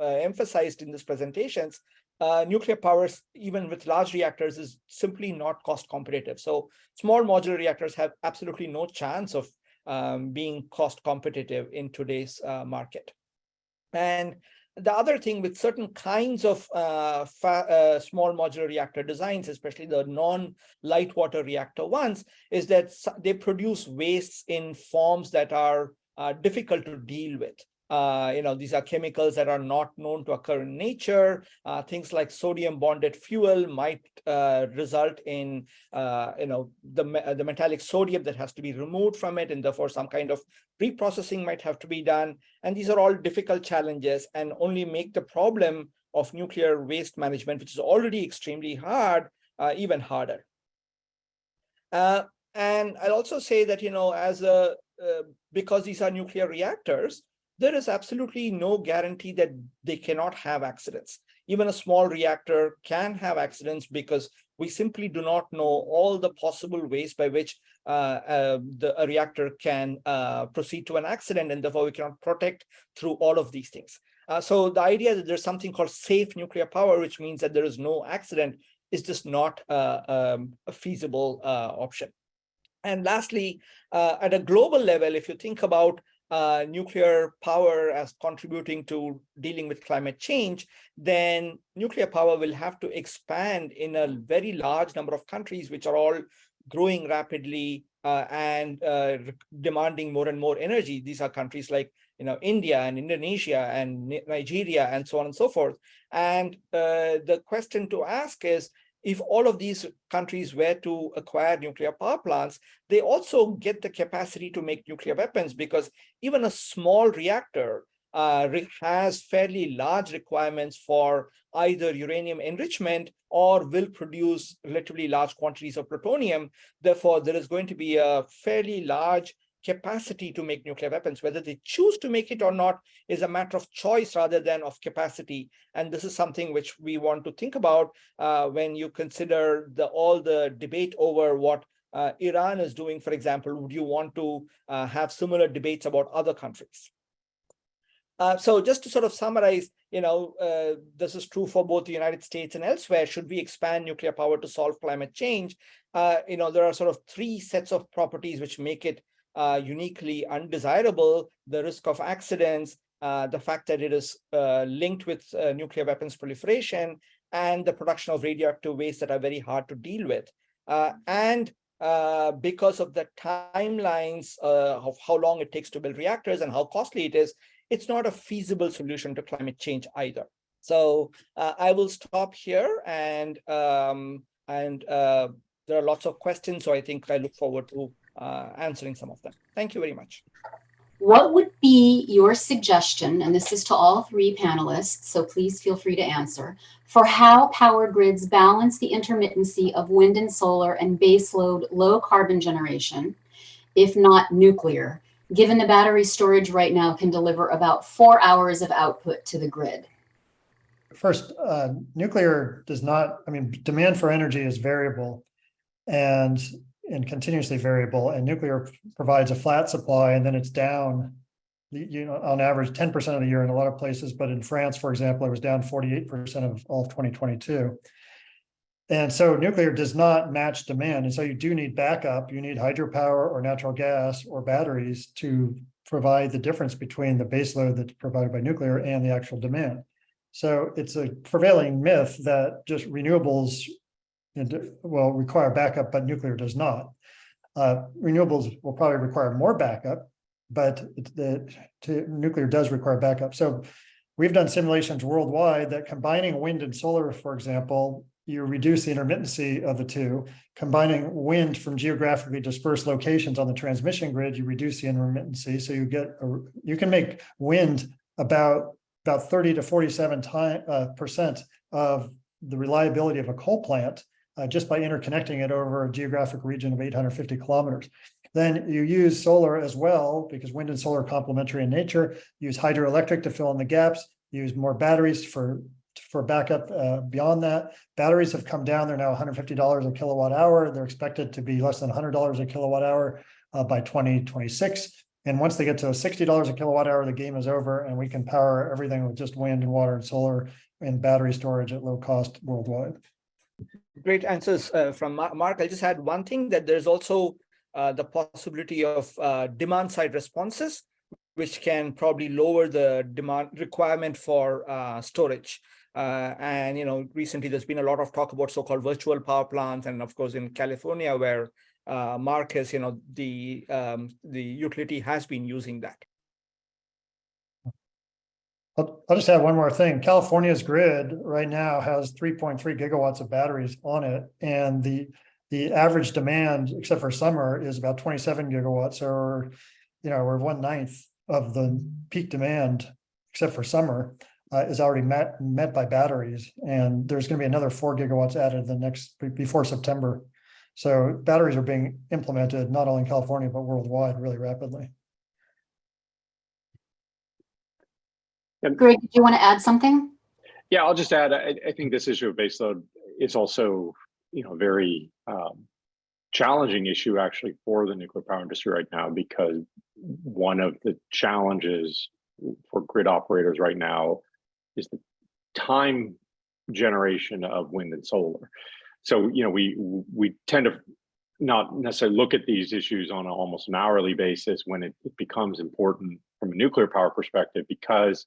emphasized in these presentations, nuclear power, even with large reactors, is simply not cost competitive. So small modular reactors have absolutely no chance of being cost competitive in today's market. And the other thing with certain kinds of small modular reactor designs, especially the non-light water reactor ones, is that they produce wastes in forms that are difficult to deal with. These are chemicals that are not known to occur in nature. Things like sodium bonded fuel might result in the metallic sodium that has to be removed from it, and therefore some kind of reprocessing might have to be done. And these are all difficult challenges and only make the problem of nuclear waste management, which is already extremely hard, even harder. And I'll also say that, because these are nuclear reactors, there is absolutely no guarantee that they cannot have accidents. Even a small reactor can have accidents because we simply do not know all the possible ways by which a reactor can proceed to an accident, and therefore we cannot protect through all of these things. So the idea that there's something called safe nuclear power, which means that there is no accident, is just not a feasible option. And lastly, at a global level, if you think about nuclear power as contributing to dealing with climate change, then nuclear power will have to expand in a very large number of countries, which are all growing rapidly and demanding more and more energy. These are countries like India and Indonesia and Nigeria and so on and so forth. And the question to ask is, if all of these countries were to acquire nuclear power plants, they also get the capacity to make nuclear weapons, because even a small reactor has fairly large requirements for either uranium enrichment or will produce relatively large quantities of plutonium. Therefore, there is going to be a fairly large capacity to make nuclear weapons. Whether they choose to make it or not is a matter of choice rather than of capacity. And this is something which we want to think about when you consider all the debate over what Iran is doing, for example. Would you want to have similar debates about other countries? So just to sort of summarize, this is true for both the United States and elsewhere. Should we expand nuclear power to solve climate change? There are sort of three sets of properties which make it uniquely undesirable: the risk of accidents, the fact that it is linked with nuclear weapons proliferation, and the production of radioactive waste that are very hard to deal with. And because of the timelines of how long it takes to build reactors and how costly it is, it's not a feasible solution to climate change either. So I will stop here, and there are lots of questions, so I think I look forward to answering some of them. Thank you very much. What would be your suggestion, and this is to all three panelists, so please feel free to answer, for how power grids balance the intermittency of wind and solar and baseload low carbon generation, if not nuclear, given the battery storage right now can deliver about 4 hours of output to the grid? First, nuclear does not, demand for energy is variable and continuously variable, and nuclear provides a flat supply, and then it's down on average 10% of the year in a lot of places, but in France, for example, it was down 48% of all of 2022. And so nuclear does not match demand. And so you do need backup. You need hydropower or natural gas or batteries to provide the difference between the base load that's provided by nuclear and the actual demand. So it's a prevailing myth that just renewables will require backup, but nuclear does not. Renewables will probably require more backup, but nuclear does require backup. So we've done simulations worldwide that combining wind and solar, for example, you reduce the intermittency of the two. Combining wind from geographically dispersed locations on the transmission grid, you reduce the intermittency. So you can make wind about 30 to 47% of the reliability of a coal plant just by interconnecting it over a geographic region of 850 kilometers. Then you use solar as well, because wind and solar are complementary in nature. Use hydroelectric to fill in the gaps. Use more batteries for backup beyond that. Batteries have come down. They're now $150 a kilowatt hour. They're expected to be less than $100 a kilowatt hour by 2026. And once they get to $60 a kilowatt hour, the game is over, and we can power everything with just wind and water and solar and battery storage at low cost worldwide. Great answers from Mark. I just had one thing, that there's also the possibility of demand side responses, which can probably lower the demand requirement for storage. And recently there's been a lot of talk about so-called virtual power plants, and of course in California, where Mark has, the utility has been using that. I'll just add one more thing. California's grid right now has 3.3 gigawatts of batteries on it, and the average demand, except for summer, is about 27 gigawatts, or we're 1/9 of the peak demand, except for summer, is already met by batteries, and there's going to be another 4 gigawatts added before September. So batteries are being implemented not only in California but worldwide really rapidly. Greg, do you want to add something? Yeah, I'll just add, I think this issue of baseload is also, a very challenging issue actually for the nuclear power industry right now, because one of the challenges for grid operators right now is the time generation of wind and solar. So, we tend to not necessarily look at these issues on almost an hourly basis when it becomes important from a nuclear power perspective, because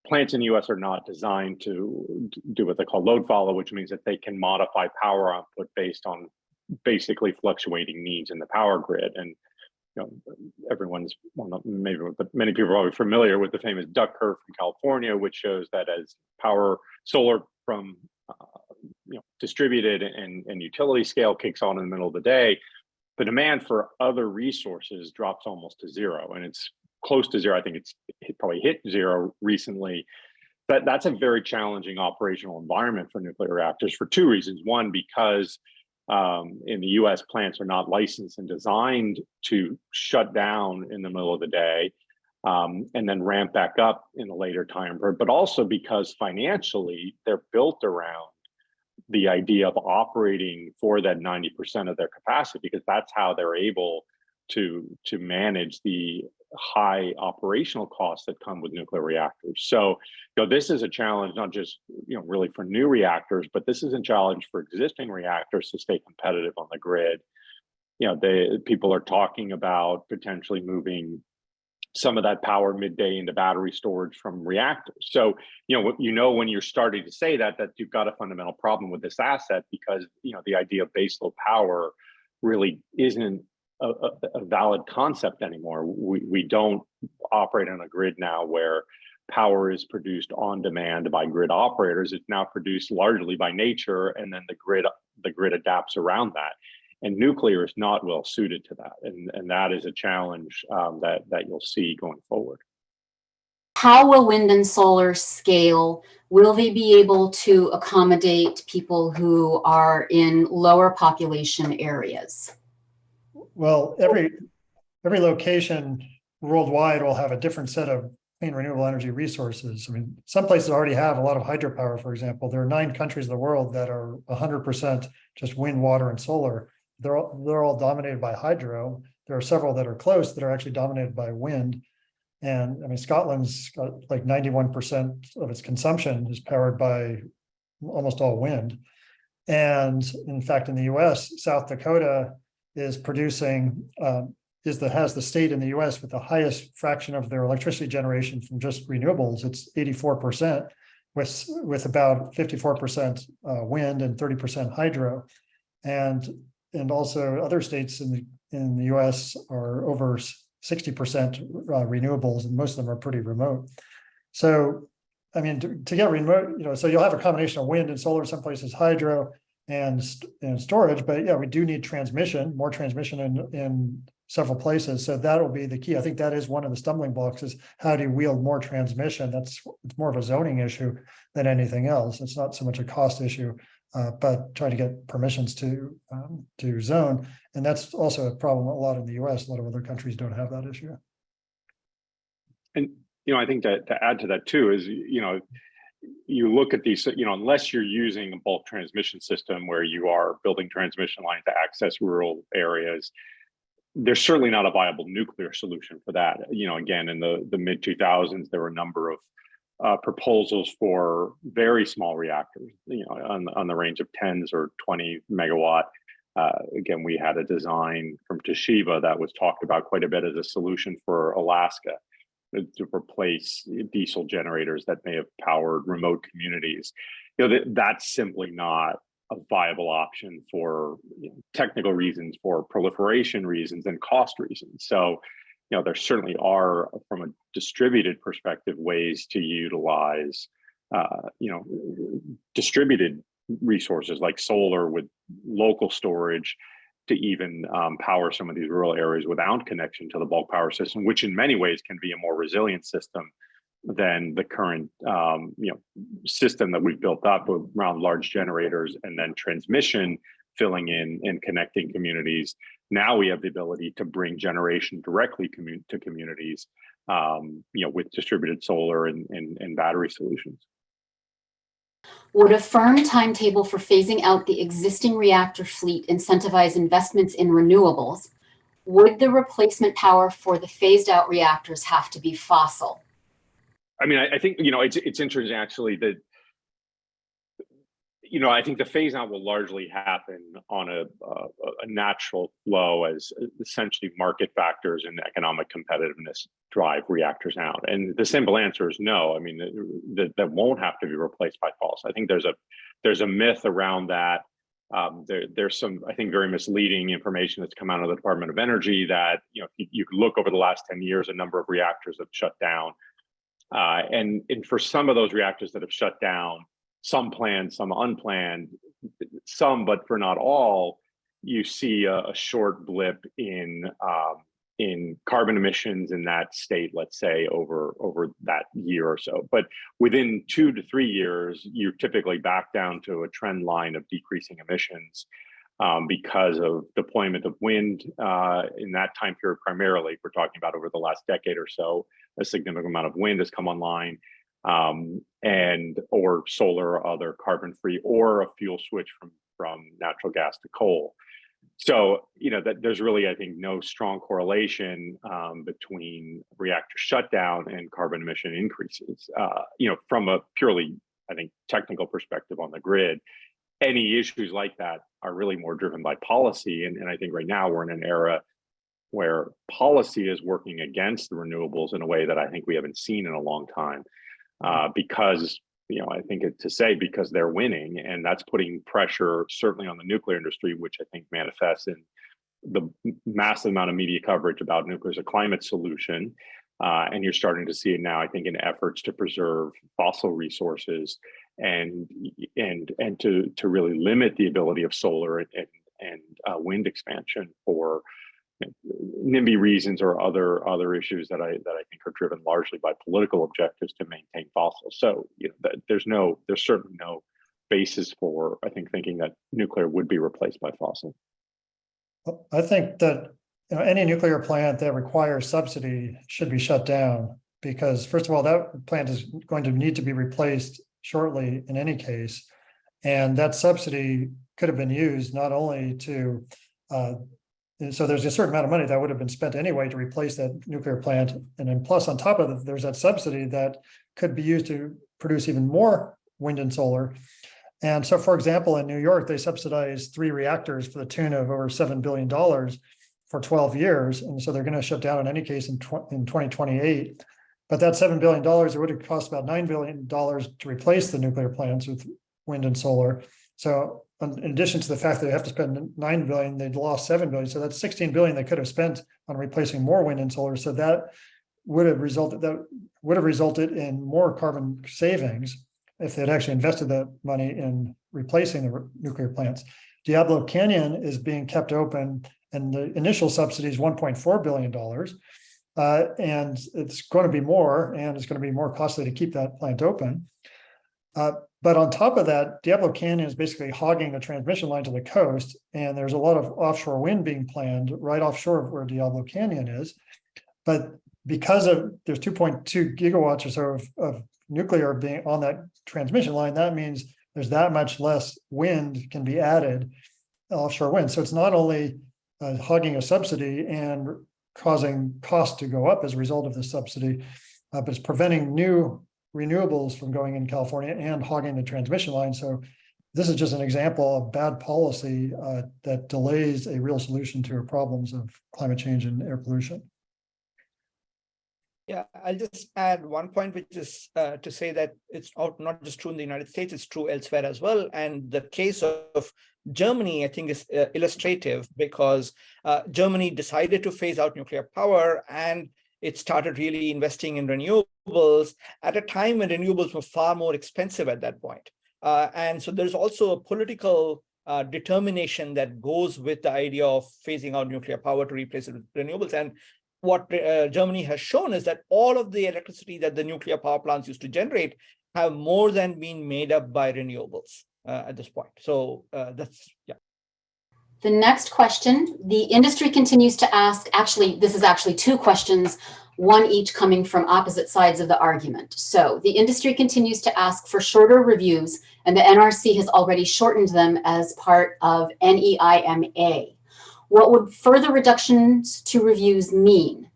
plants in the US are not designed to do what they call load follow, which means that they can modify power output based on basically fluctuating needs in the power grid. And everyone's, well, not maybe, but many people are probably familiar with the famous duck curve from California, which shows that as solar from distributed and utility scale kicks on in the middle of the day, the demand for other resources drops almost to zero, and it's close to zero. I think it probably hit zero recently. But that's a very challenging operational environment for nuclear reactors for two reasons. One, because in the US, plants are not licensed and designed to shut down in the middle of the day and then ramp back up in a later time, but also because financially they're built around the idea of operating for that 90% of their capacity, because that's how they're able to manage the high operational costs that come with nuclear reactors. So, this is a challenge, not just, really for new reactors, but this is a challenge for existing reactors to stay competitive on the grid. People are talking about potentially moving some of that power midday into battery storage from reactors. So, when you're starting to say that you've got a fundamental problem with this asset, because, the idea of baseload power really isn't a valid concept anymore. We don't operate on a grid now where power is produced on demand by grid operators. It's now produced largely by nature, and then the grid adapts around that. And nuclear is not well suited to that, and that is a challenge that you'll see going forward. How will wind and solar scale? Will they be able to accommodate people who are in lower population areas? Well, every location worldwide will have a different set of clean renewable energy resources. I mean, some places already have a lot of hydropower, for example. There are 9 countries in the world that are 100% just wind, water, and solar. They're all dominated by hydro. There are several that are close that are actually dominated by wind. And I mean, Scotland's got like 91% of its consumption is powered by almost all wind. And in fact, in the US, South Dakota is producing, has the state in the US with the highest fraction of their electricity generation from just renewables. It's 84%, with about 54% wind and 30% hydro. And also other states in the US are over 60% renewables, and most of them are pretty remote. So, I mean, to get remote, so you'll have a combination of wind and solar, some places hydro and storage, but yeah, we do need transmission, more transmission in several places. So that'll be the key. I think that is one of the stumbling blocks, is how do you wield more transmission? It's more of a zoning issue than anything else. It's not so much a cost issue, but trying to get permissions to zone. And that's also a problem a lot in the US. A lot of other countries don't have that issue. And, I think that to add to that too is, you look at these, unless you're using a bulk transmission system where you are building transmission lines to access rural areas, there's certainly not a viable nuclear solution for that. Again, in the mid 2000s, there were a number of proposals for very small reactors, on the range of tens or 20 megawatt. Again, we had a design from Toshiba that was talked about quite a bit as a solution for Alaska to replace diesel generators that may have powered remote communities. That's simply not a viable option for technical reasons, for proliferation reasons, and cost reasons. So, there certainly are, from a distributed perspective, ways to utilize, distributed resources like solar with local storage to even power some of these rural areas without connection to the bulk power system, which in many ways can be a more resilient system than the current system that we've built up around large generators and then transmission filling in and connecting communities. Now we have the ability to bring generation directly to communities, with distributed solar and battery solutions. Would a firm timetable for phasing out the existing reactor fleet incentivize investments in renewables? Would the replacement power for the phased out reactors have to be fossil? I mean, I think, it's interesting actually that, I think the phase out will largely happen on a natural flow as essentially market factors and economic competitiveness drive reactors out. And the simple answer is no. I mean, that won't have to be replaced by fossil. I think there's a myth around that. There's some, I think, very misleading information that's come out of the Department of Energy that, you could look over the last 10 years, a number of reactors have shut down. And for some of those reactors that have shut down, some planned, some unplanned, but for not all, you see a short blip in carbon emissions in that state, let's say over that year or so. But within 2 to 3 years, you're typically back down to a trend line of decreasing emissions because of deployment of wind in that time period. Primarily, we're talking about over the last decade or so, a significant amount of wind has come online. Or solar or other carbon-free, or a fuel switch from natural gas to coal. So, that there's really, I think, no strong correlation between reactor shutdown and carbon emission increases. From a purely, I think, technical perspective on the grid, any issues like that are really more driven by policy. And I think right now we're in an era where policy is working against the renewables in a way that I think we haven't seen in a long time. Because, I think because they're winning, and that's putting pressure certainly on the nuclear industry, which I think manifests in the massive amount of media coverage about nuclear as a climate solution. And you're starting to see it now, I think, in efforts to preserve fossil resources and to really limit the ability of solar and wind expansion for NIMBY reasons or other issues that I think are driven largely by political objectives to maintain fossil. So there's certainly no basis for, I think, thinking that nuclear would be replaced by fossil. I think that any nuclear plant that requires subsidy should be shut down, because first of all, that plant is going to need to be replaced shortly in any case, and that subsidy could have been used not only to And so there's a certain amount of money that would have been spent anyway to replace that nuclear plant. And then plus on top of it, there's that subsidy that could be used to produce even more wind and solar. And so, for example, in New York, they subsidized 3 reactors for the tune of over $7 billion for 12 years. And so they're going to shut down in any case in 2028. But that $7 billion, it would have cost about $9 billion to replace the nuclear plants with wind and solar. So in addition to the fact that they have to spend $9 billion, they'd lost $7 billion. So that's $16 billion they could have spent on replacing more wind and solar. So that would have resulted in more carbon savings if they'd actually invested that money in replacing the nuclear plants. Diablo Canyon is being kept open, and the initial subsidy is $1.4 billion. And it's going to be more, and it's going to be more costly to keep that plant open. But on top of that, Diablo Canyon is basically hogging the transmission line to the coast, and there's a lot of offshore wind being planned right offshore of where Diablo Canyon is. But because there's 2.2 gigawatts or so of nuclear being on that transmission line, that means there's that much less wind can be added, offshore wind. So it's not only hogging a subsidy and causing costs to go up as a result of the subsidy, but it's preventing new renewables from going in California and hogging the transmission line. So this is just an example of bad policy that delays a real solution to our problems of climate change and air pollution. Yeah, I'll just add one point, which is to say that it's not just true in the United States, it's true elsewhere as well. And the case of Germany, I think, is illustrative because Germany decided to phase out nuclear power, and it started really investing in renewables at a time when renewables were far more expensive at that point. And so there's also a political determination that goes with the idea of phasing out nuclear power to replace it with renewables. And what Germany has shown is that all of the electricity that the nuclear power plants used to generate have more than been made up by renewables at this point. So that's, yeah. The next question, the industry continues to ask, this is actually 2 questions, one each coming from opposite sides of the argument. So the industry continues to ask for shorter reviews, and the NRC has already shortened them as part of NEIMA. What would further reductions to reviews mean?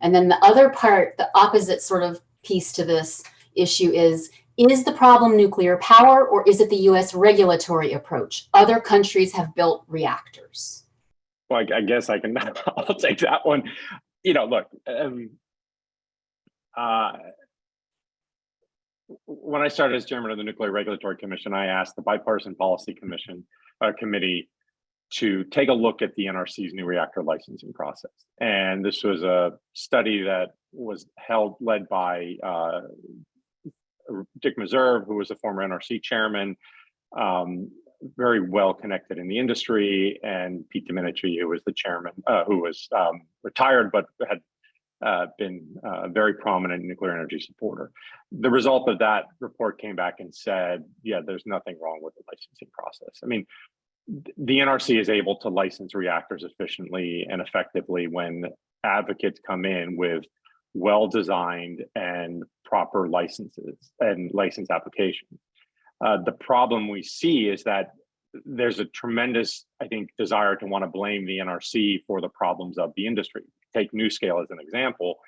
And then the other part, the opposite sort of piece to this issue is the problem nuclear power, or is it the US regulatory approach? Other countries have built reactors. Well, I guess I'll take that one. You know, look, when I started as chairman of the Nuclear Regulatory Commission, I asked the Bipartisan Policy Committee to take a look at the NRC's new reactor licensing process. And this was a study that was led by Dick Meserve, who was a former NRC chairman, very well connected in the industry, and Pete Domenici, who was the chairman, who was retired but had been a very prominent nuclear energy supporter. The result of that report came back and said, yeah, there's nothing wrong with the licensing process. I mean, the NRC is able to license reactors efficiently and effectively when advocates come in with well-designed and proper licenses and license applications. The problem we see is that there's a tremendous, I think, desire to want to blame the NRC for the problems of the industry. Take NuScale as an example.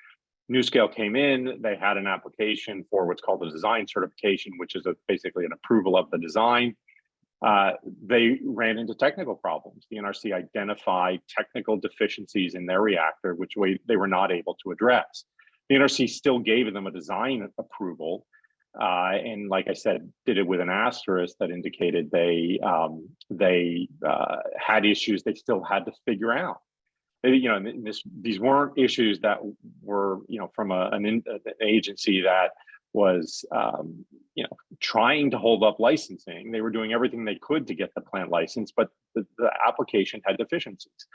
NuScale came in, they had an application for what's called a design certification, which is basically an approval of the design. They ran into technical problems. The NRC identified technical deficiencies in their reactor, which they were not able to address. The NRC still gave them a design approval, and like I said, did it with an asterisk that indicated they had issues they still had to figure out. These weren't issues that were, from an agency that was, trying to hold up licensing. They were doing everything they could to get the plant licensed, but the application had deficiencies.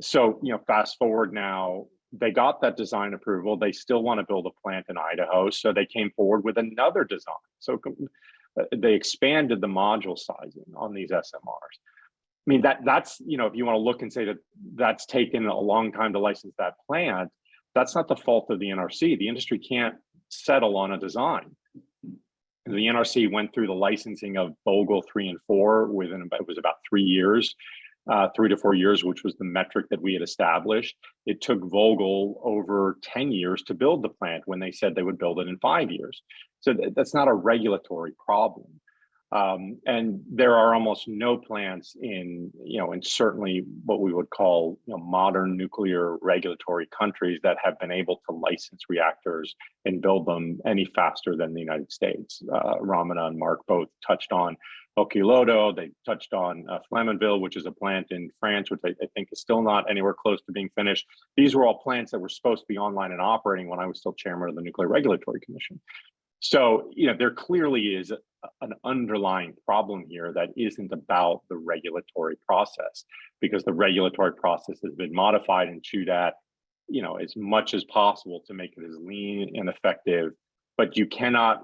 So, fast forward now, they got that design approval. They still want to build a plant in Idaho, so they came forward with another design. So they expanded the module sizing on these SMRs. I mean, that's, if you want to look and say that that's taken a long time to license that plant, that's not the fault of the NRC. The industry can't settle on a design. The NRC went through the licensing of Vogtle 3 and 4 it was about 3 years. 3 to 4 years, which was the metric that we had established. It took Vogel over 10 years to build the plant when they said they would build it in 5 years. So that's not a regulatory problem. And there are almost no plants in, and certainly what we would call, modern nuclear regulatory countries that have been able to license reactors and build them any faster than the United States. Ramana and Mark both touched on Olkiluoto. They touched on Flamanville, which is a plant in France, which I think is still not anywhere close to being finished. These were all plants that were supposed to be online and operating when I was still chairman of the Nuclear Regulatory Commission. So, there clearly is an underlying problem here that isn't about the regulatory process, because the regulatory process has been modified and chewed at, as much as possible to make it as lean and effective. But you cannot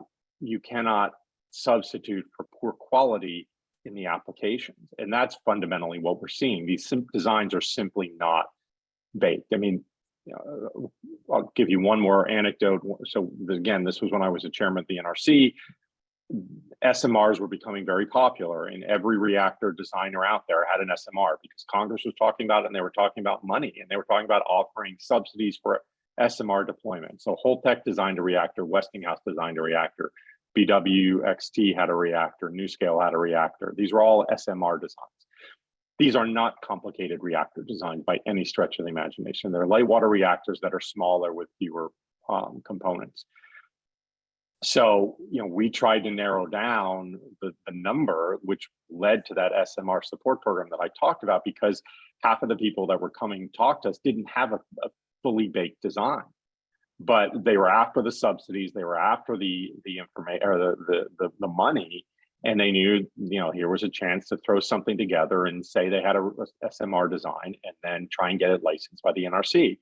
substitute for poor quality in the applications. And that's fundamentally what we're seeing. These designs are simply not baked. I mean, I'll give you one more anecdote. So again, this was when I was a chairman at the NRC. SMRs were becoming very popular, and every reactor designer out there had an SMR because Congress was talking about it, and they were talking about money, and they were talking about offering subsidies for SMR deployment. So Holtec designed a reactor, Westinghouse designed a reactor, BWXT had a reactor, NuScale had a reactor. These were all SMR designs. These are not complicated reactor designs by any stretch of the imagination. They're light water reactors that are smaller with fewer components. So, we tried to narrow down the number, which led to that SMR support program that I talked about, because half of the people that were coming to talk to us didn't have a fully baked design, but they were after the subsidies, they were after the information or the money. And they knew, here was a chance to throw something together and say they had a SMR design and then try and get it licensed by the NRC.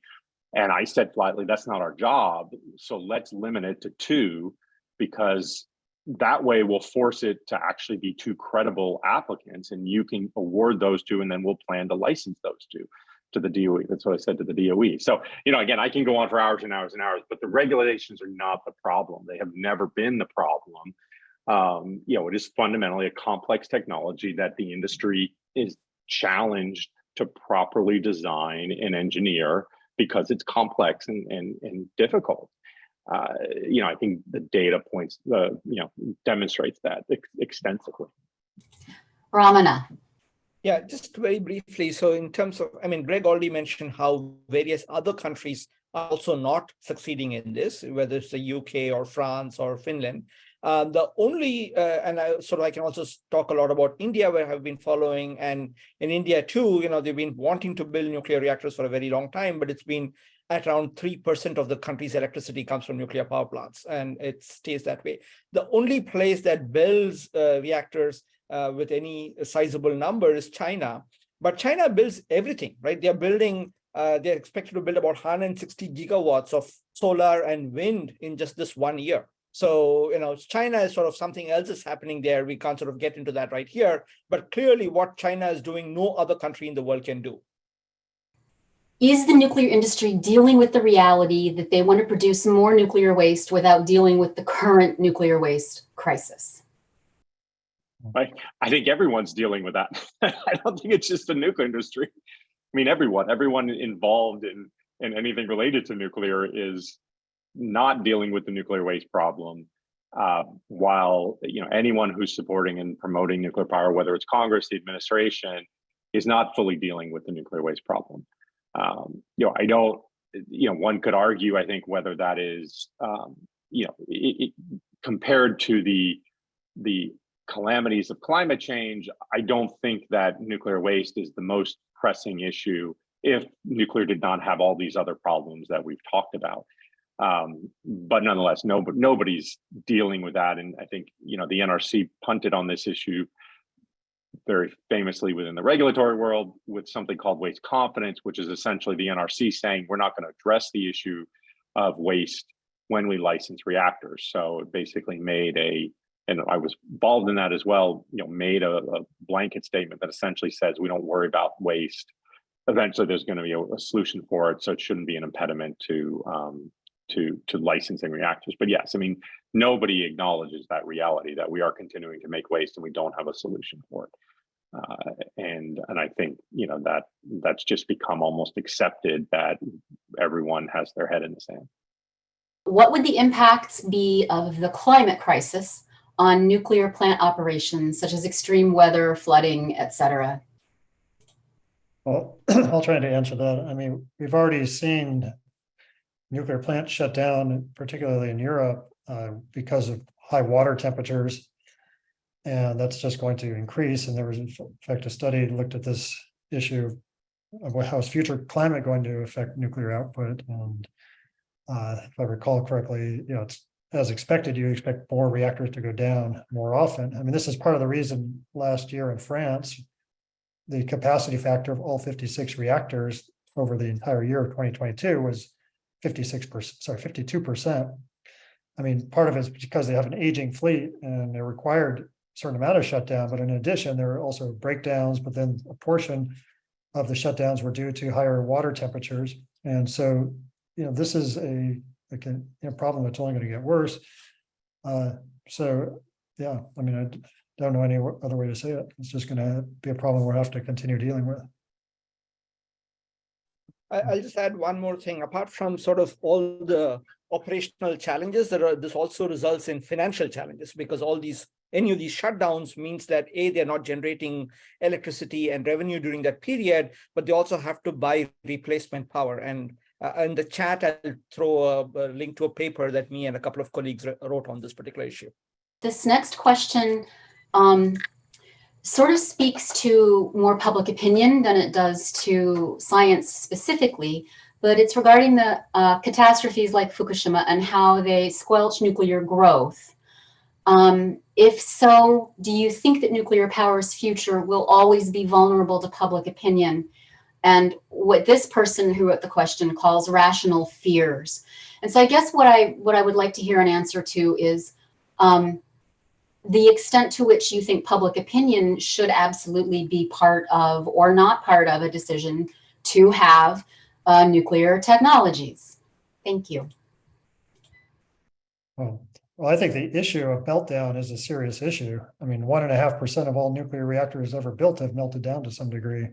And I said flatly, that's not our job. So let's limit it to 2, because that way we'll force it to actually be 2 credible applicants, and you can award those 2, and then we'll plan to license those 2 to the DOE. That's what I said to the DOE. So, again, I can go on for hours and hours and hours, but the regulations are not the problem. They have never been the problem. It is fundamentally a complex technology that the industry is challenged to properly design and engineer because it's complex and difficult. I think the data points, demonstrates that extensively. Ramana. Yeah, just very briefly. So in terms of, Greg already mentioned how various other countries are also not succeeding in this, whether it's the UK or France or Finland. The only, and I can also talk a lot about India, where I've been following, and in India too, they've been wanting to build nuclear reactors for a very long time, but it's been at around 3% of the country's electricity comes from nuclear power plants, and it stays that way. The only place that builds reactors with any sizable number is China, but China builds everything, right? They're building, they're expected to build about 160 gigawatts of solar and wind in just this 1 year. So, China is sort of something else is happening there. We can't sort of get into that right here, but clearly what China is doing, no other country in the world can do. Is the nuclear industry dealing with the reality that they want to produce more nuclear waste without dealing with the current nuclear waste crisis? I think everyone's dealing with that. I don't think it's just the nuclear industry. Everyone involved in anything related to nuclear is not dealing with the nuclear waste problem, while anyone who's supporting and promoting nuclear power, whether it's Congress, the administration, is not fully dealing with the nuclear waste problem. I don't, one could argue, I think, whether that is, compared to the calamities of climate change, I don't think that nuclear waste is the most pressing issue if nuclear did not have all these other problems that we've talked about. But nonetheless, nobody's dealing with that. And I think, the NRC punted on this issue very famously within the regulatory world with something called waste confidence, which is essentially the NRC saying we're not going to address the issue of waste when we license reactors. So it basically made and I was involved in that as well, made a blanket statement that essentially says we don't worry about waste. Eventually there's going to be a solution for it, so it shouldn't be an impediment to licensing reactors. But yes, nobody acknowledges that reality, that we are continuing to make waste and we don't have a solution for it. And I think, you know, that's just become almost accepted that everyone has their head in the sand. What would the impacts be of the climate crisis on nuclear plant operations, such as extreme weather, flooding, et cetera? Well, I'll try to answer that. I mean, we've already seen nuclear plants shut down, particularly in Europe, because of high water temperatures. And that's just going to increase. And there was, in fact, a study looked at this issue of how is future climate going to affect nuclear output. And if I recall correctly, you know, it's as expected, you expect more reactors to go down more often. I mean, this is part of the reason last year in France, the capacity factor of all 56 reactors over the entire year of 2022 was 52%. I mean, part of it is because they have an aging fleet and they're required a certain amount of shutdown, but in addition, there are also breakdowns, but then a portion of the shutdowns were due to higher water temperatures. And so, you know, this is a problem that's only going to get worse. So, yeah, I mean, I don't know any other way to say it. It's just going to be a problem we'll have to continue dealing with. I'll just add one more thing. Apart from sort of all the operational challenges, this also results in financial challenges, because any of these shutdowns means that they're not generating electricity and revenue during that period, but they also have to buy replacement power. And in the chat, I'll throw a link to a paper that me and a couple of colleagues wrote on this particular issue. This next question sort of speaks to more public opinion than it does to science specifically, but it's regarding the catastrophes like Fukushima and how they squelch nuclear growth. If so, do you think that nuclear power's future will always be vulnerable to public opinion and what this person who wrote the question calls rational fears? And so I guess what I would like to hear an answer to is the extent to which you think public opinion should absolutely be part of or not part of a decision to have nuclear technologies. Thank you. Well, I think the issue of meltdown is a serious issue. I mean, 1.5% of all nuclear reactors ever built have melted down to some degree.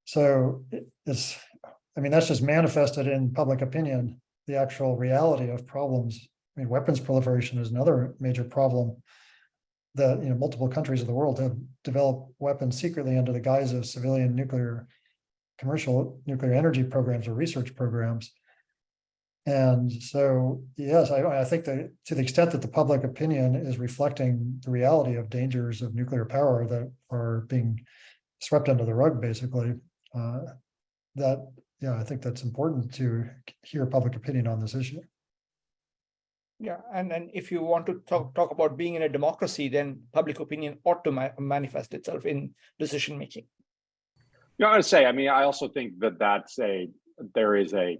So I mean, that's just manifested in public opinion, the actual reality of problems. I mean, weapons proliferation is another major problem that, you know, multiple countries of the world have developed weapons secretly under the guise of civilian commercial nuclear energy programs or research programs. And so, yes, I think that to the extent that the public opinion is reflecting the reality of dangers of nuclear power that are being swept under the rug, basically, I think that's important to hear public opinion on this issue. Yeah, and if you want to talk about being in a democracy, then public opinion ought to manifest itself in decision making. You know, I would say, I mean, I also think that there is a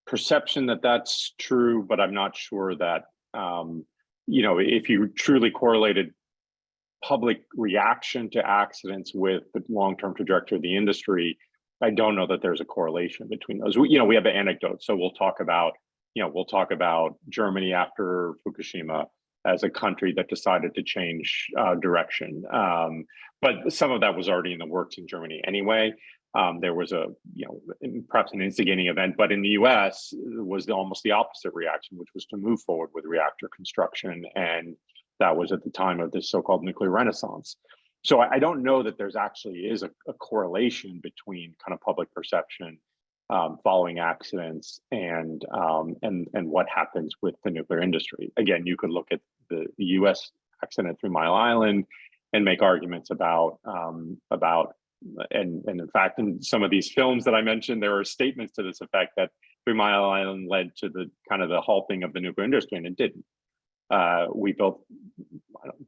perception that that's true, but I'm not sure that, you know, if you truly correlated public reaction to accidents with the long-term trajectory of the industry, I don't know that there's a correlation between those. You know, we have an anecdote, so we'll talk about Germany after Fukushima as a country that decided to change direction. But some of that was already in the works in Germany anyway. There was perhaps an instigating event, but in the US, it was almost the opposite reaction, which was to move forward with reactor construction. And that was at the time of this so-called nuclear renaissance. So I don't know that there's actually is a correlation between kind of public perception following accidents and what happens with the nuclear industry. Again, you could look at the US accident at 3 Mile Island and make arguments about and in fact, in some of these films that I mentioned, there are statements to this effect that 3 Mile Island led to the kind of the halting of the nuclear industry, and it didn't. We built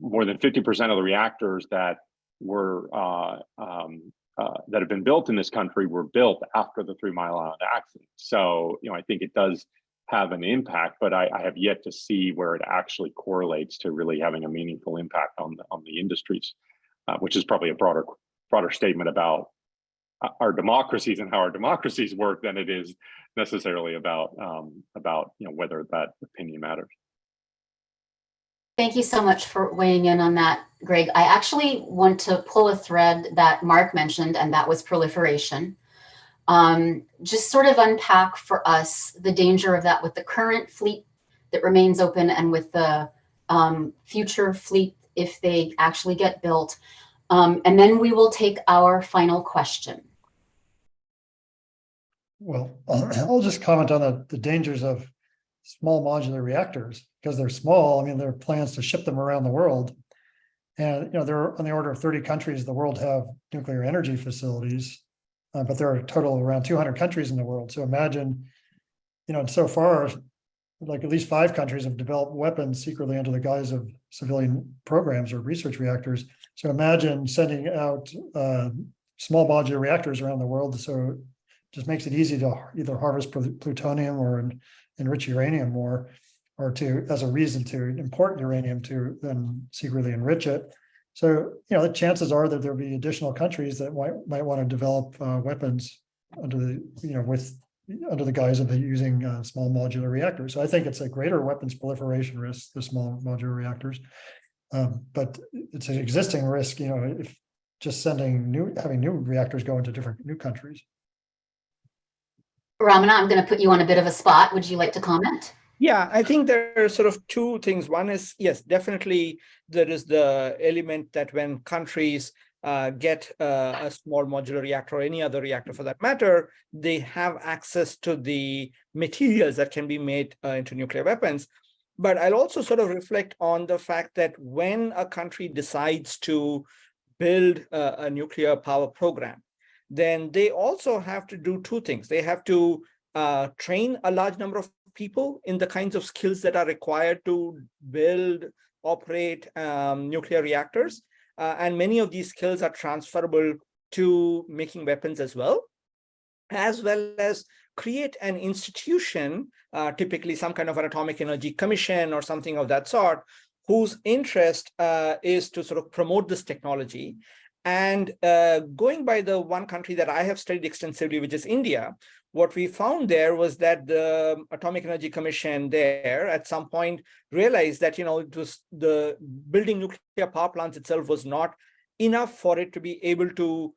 more than 50% of the reactors that were that have been built in this country were built after the 3 Mile Island accident. So, you know, I think it does have an impact, but I have yet to see where it actually correlates to really having a meaningful impact on the industries, which is probably a broader statement about our democracies and how our democracies work than it is necessarily about you know, whether that opinion matters. Thank you so much for weighing in on that, Greg. I actually want to pull a thread that Mark mentioned, and that was proliferation. Just sort of unpack for us the danger of that with the current fleet that remains open and with the future fleet if they actually get built. And then we will take our final question. Well, I'll just comment on the dangers of small modular reactors because they're small. I mean, there are plans to ship them around the world. And, there are on the order of 30 countries in the world have nuclear energy facilities, but there are a total of around 200 countries in the world. So imagine, so far, like at least 5 countries have developed weapons secretly under the guise of civilian programs or research reactors. So imagine sending out small modular reactors around the world. So it just makes it easy to either harvest plutonium or enrich uranium more, or to as a reason to import uranium to then secretly enrich it. So the chances are that there'll be additional countries that might want to develop weapons under the under the guise of using small modular reactors. So I think it's a greater weapons proliferation risk, the small modular reactors, but it's an existing risk. If just having new reactors go into new countries. Ramana, I'm going to put you on a bit of a spot. Would you like to comment? Yeah, I think there are sort of two things. One is, yes, definitely there is the element that when countries get a small modular reactor or any other reactor for that matter, they have access to the materials that can be made into nuclear weapons. But I'll also sort of reflect on the fact that when a country decides to build a nuclear power program, then they also have to do two things. They have to train a large number of people in the kinds of skills that are required to build, operate nuclear reactors. And many of these skills are transferable to making weapons as well as create an institution, typically some kind of an atomic energy commission or something of that sort, whose interest is to sort of promote this technology. And going by the one country that I have studied extensively, which is India, what we found there was that the Atomic Energy Commission there at some point realized that, it was the building nuclear power plants itself was not enough for it to be able to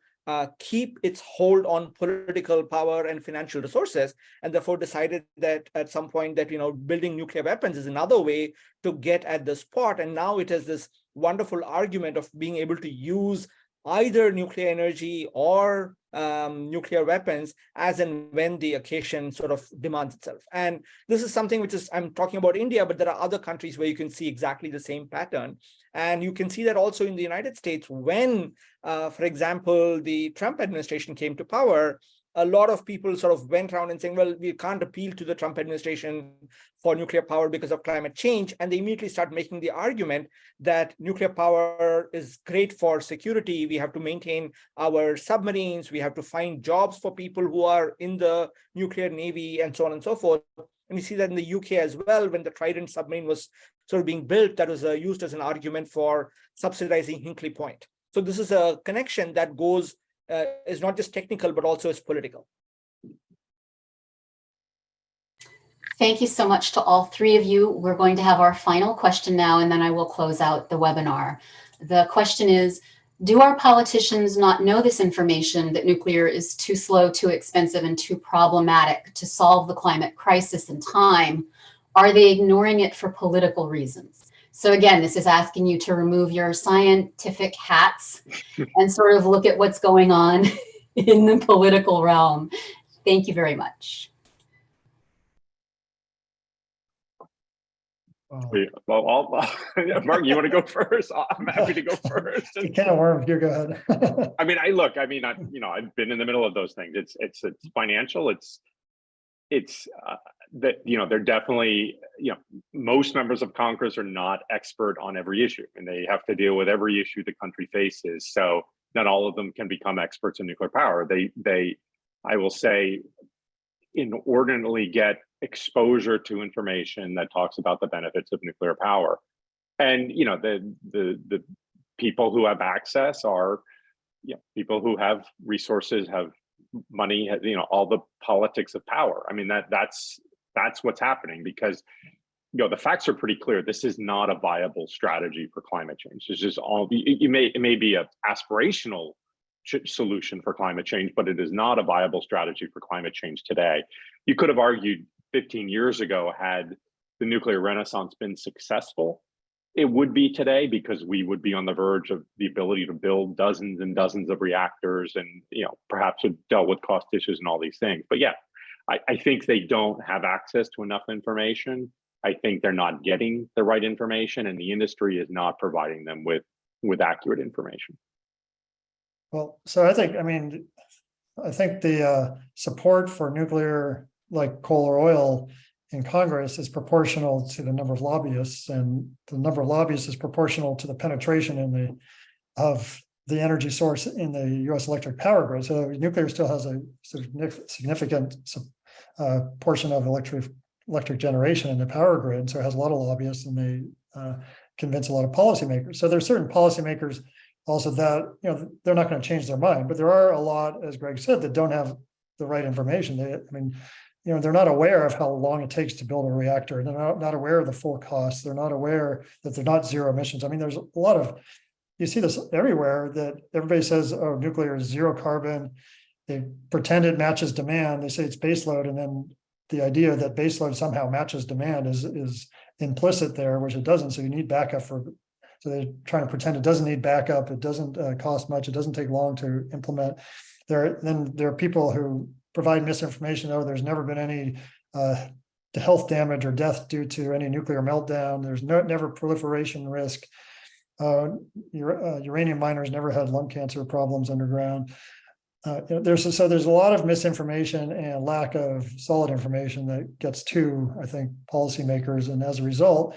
keep its hold on political power and financial resources, and therefore decided that at some point that, building nuclear weapons is another way to get at the spot. And now it has this wonderful argument of being able to use either nuclear energy or nuclear weapons as and when the occasion sort of demands itself. And this is something which is, I'm talking about India, but there are other countries where you can see exactly the same pattern. And you can see that also in the United States when, for example, the Trump administration came to power, a lot of people sort of went around and saying, well, we can't appeal to the Trump administration for nuclear power because of climate change. And they immediately start making the argument that nuclear power is great for security. We have to maintain our submarines. We have to find jobs for people who are in the nuclear navy and so on and so forth. And we see that in the UK as well, when the Trident submarine was sort of being built, that was used as an argument for subsidizing Hinkley Point. So this is a connection that goes is not just technical, but also is political. Thank you so much to all three of you. We're going to have our final question now, and then I will close out the webinar. The question is, do our politicians not know this information, that nuclear is too slow, too expensive, and too problematic to solve the climate crisis in time? Are they ignoring it for political reasons? So again, this is asking you to remove your scientific hats and sort of look at what's going on in the political realm. Thank you very much. Well, Mark, you want to go first? I'm happy to go first. You can't worm. You go ahead. I mean, I've been in the middle of those things. It's financial. It's that, they're definitely, most members of Congress are not expert on every issue, and they have to deal with every issue the country faces. So not all of them can become experts in nuclear power. They, I will say, inordinately get exposure to information that talks about the benefits of nuclear power. And, the people who have access are, people who have resources, have money, all the politics of power. I mean, that's what's happening, because the facts are pretty clear. This is not a viable strategy for climate change. It's just it may be an aspirational solution for climate change, but it is not a viable strategy for climate change today. You could have argued 15 years ago, had the nuclear renaissance been successful, it would be today, because we would be on the verge of the ability to build dozens and dozens of reactors, and perhaps have dealt with cost issues and all these things. But yeah, I think they don't have access to enough information. I think they're not getting the right information, and the industry is not providing them with accurate information. Well, so I think the support for nuclear, like coal or oil, in Congress is proportional to the number of lobbyists, and the number of lobbyists is proportional to the penetration of the energy source in the U.S. electric power grid. So nuclear still has a significant portion of electric generation in the power grid. So it has a lot of lobbyists, and they convince a lot of policymakers. So there's certain policymakers also that they're not going to change their mind, but there are a lot, as Greg said, that don't have the right information. They're not aware of how long it takes to build a reactor. They're not aware of the full costs. They're not aware that they're not zero emissions. There's a lot of, you see this everywhere, that everybody says, oh, nuclear is zero carbon. They pretend it matches demand. They say it's baseload, and then the idea that baseload somehow matches demand is implicit there, which it doesn't. So you need backup so they're trying to pretend it doesn't need backup. It doesn't cost much. It doesn't take long to implement. There are people who provide misinformation. Oh, there's never been any health damage or death due to any nuclear meltdown. There's never proliferation risk. Uranium miners never had lung cancer problems underground. There's a lot of misinformation and lack of solid information that gets to, I think, policymakers, and as a result,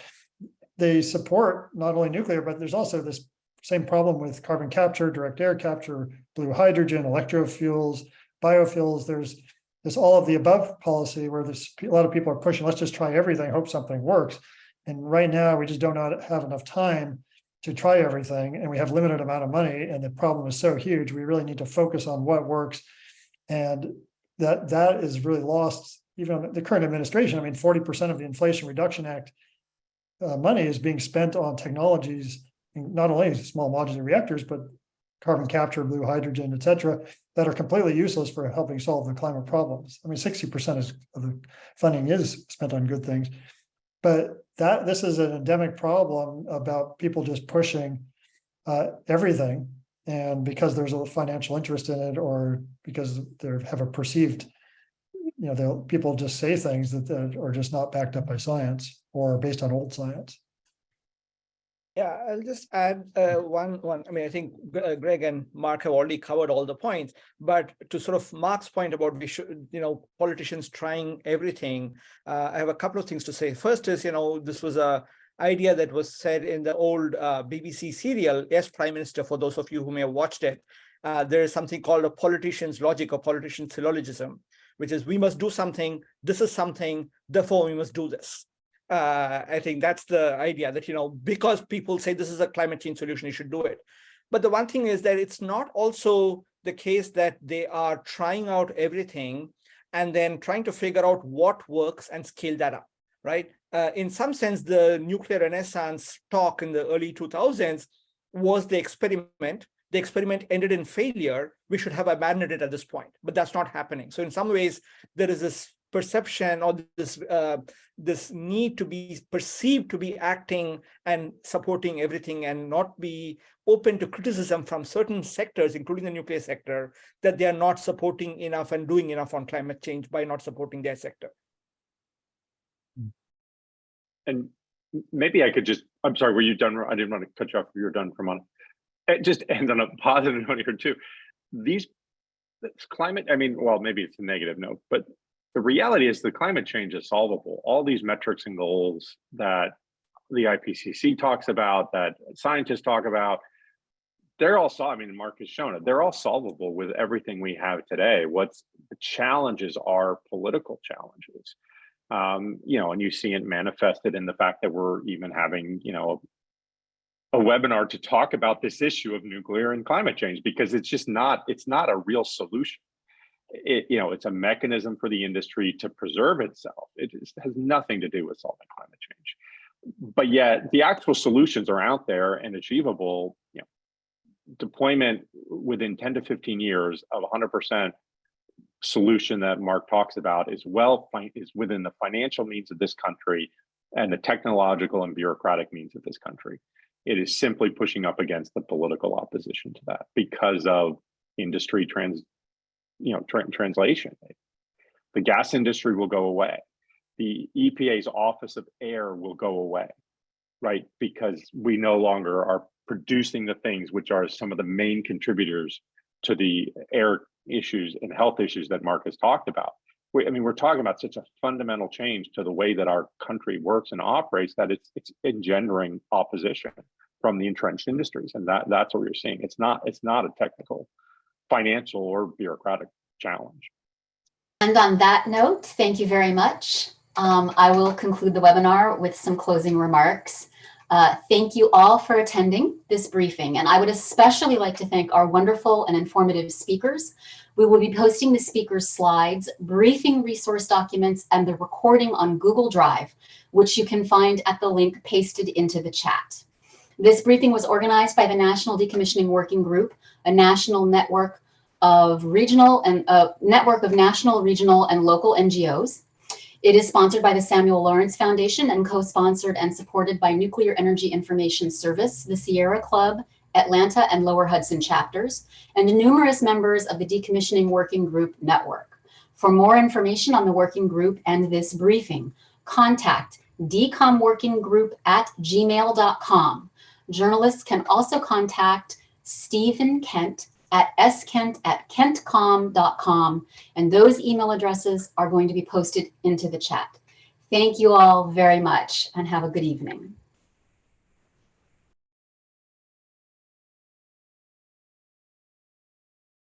they support not only nuclear, but there's also this same problem with carbon capture, direct air capture, blue hydrogen, electrofuels, biofuels. There's all of the above policy where a lot of people are pushing, let's just try everything, hope something works. And right now we just do not have enough time to try everything, and we have limited amount of money, and the problem is so huge. We really need to focus on what works, and that is really lost even on the current administration. 40% of the Inflation Reduction Act money is being spent on technologies, not only small modular reactors, but carbon capture, blue hydrogen, et cetera, that are completely useless for helping solve the climate problems. 60% of the funding is spent on good things, but this is an endemic problem about people just pushing everything, and because there's a financial interest in it, or because they have a perceived, people just say things that are just not backed up by science or based on old science. Yeah, I'll just add one. I think Greg and Mark have already covered all the points, but to sort of Mark's point about politicians trying everything, I have a couple of things to say. First is, this was a idea that was said in the old BBC serial, Yes, Prime Minister, for those of you who may have watched it. There is something called a politician's logic or politician's syllogism, which is, we must do something, this is something, therefore we must do this. I think that's the idea, that, because people say this is a climate change solution, you should do it. But the one thing is that it's not also the case that they are trying out everything and then trying to figure out what works and scale that up, right? In some sense, the nuclear renaissance talk in the early 2000s was the experiment. The experiment ended in failure. We should have abandoned it at this point, but that's not happening. So in some ways, there is this perception or this need to be perceived to be acting and supporting everything, and not be open to criticism from certain sectors, including the nuclear sector, that they are not supporting enough and doing enough on climate change by not supporting their sector. And maybe I could just, I'm sorry, were you done? I didn't want to cut you off if you were done, Ramana. Just end on a positive note here too. This climate, well, maybe it's a negative note, but the reality is the climate change is solvable. All these metrics and goals that the IPCC talks about, that scientists talk about, they're all Mark has shown it, they're all solvable with everything we have today. What's the challenges are political challenges. And you see it manifested in the fact that we're even having, a webinar to talk about this issue of nuclear and climate change, because it's not a real solution. It's a mechanism for the industry to preserve itself. It just has nothing to do with solving climate change. But yet the actual solutions are out there and achievable. Deployment within 10 to 15 years of 100% solution that Mark talks about is within the financial means of this country and the technological and bureaucratic means of this country. It is simply pushing up against the political opposition to that because of industry translation. The gas industry will go away. The EPA's Office of Air will go away, right? Because we no longer are producing the things which are some of the main contributors to the air issues and health issues that Mark has talked about. We're talking about such a fundamental change to the way that our country works and operates that it's engendering opposition from the entrenched industries, and that's what you're seeing. It's not a technical, financial, or bureaucratic challenge. And on that note, thank you very much. I will conclude the webinar with some closing remarks. Thank you all for attending this briefing, and I would especially like to thank our wonderful and informative speakers. We will be posting the speakers' slides, briefing resource documents, and the recording on Google Drive, which you can find at the link pasted into the chat. This briefing was organized by the National Decommissioning Working Group, a national network of national, regional, and local NGOs. It is sponsored by the Samuel Lawrence Foundation and co-sponsored and supported by Nuclear Energy Information Service, the Sierra Club, Atlanta and Lower Hudson chapters, and numerous members of the Decommissioning Working Group network. For more information on the working group and this briefing, contact decomworkinggroup@gmail.com. Journalists can also contact Stephen Kent at skent@kentcom.com, and those email addresses are going to be posted into the chat. Thank you all very much and have a good evening.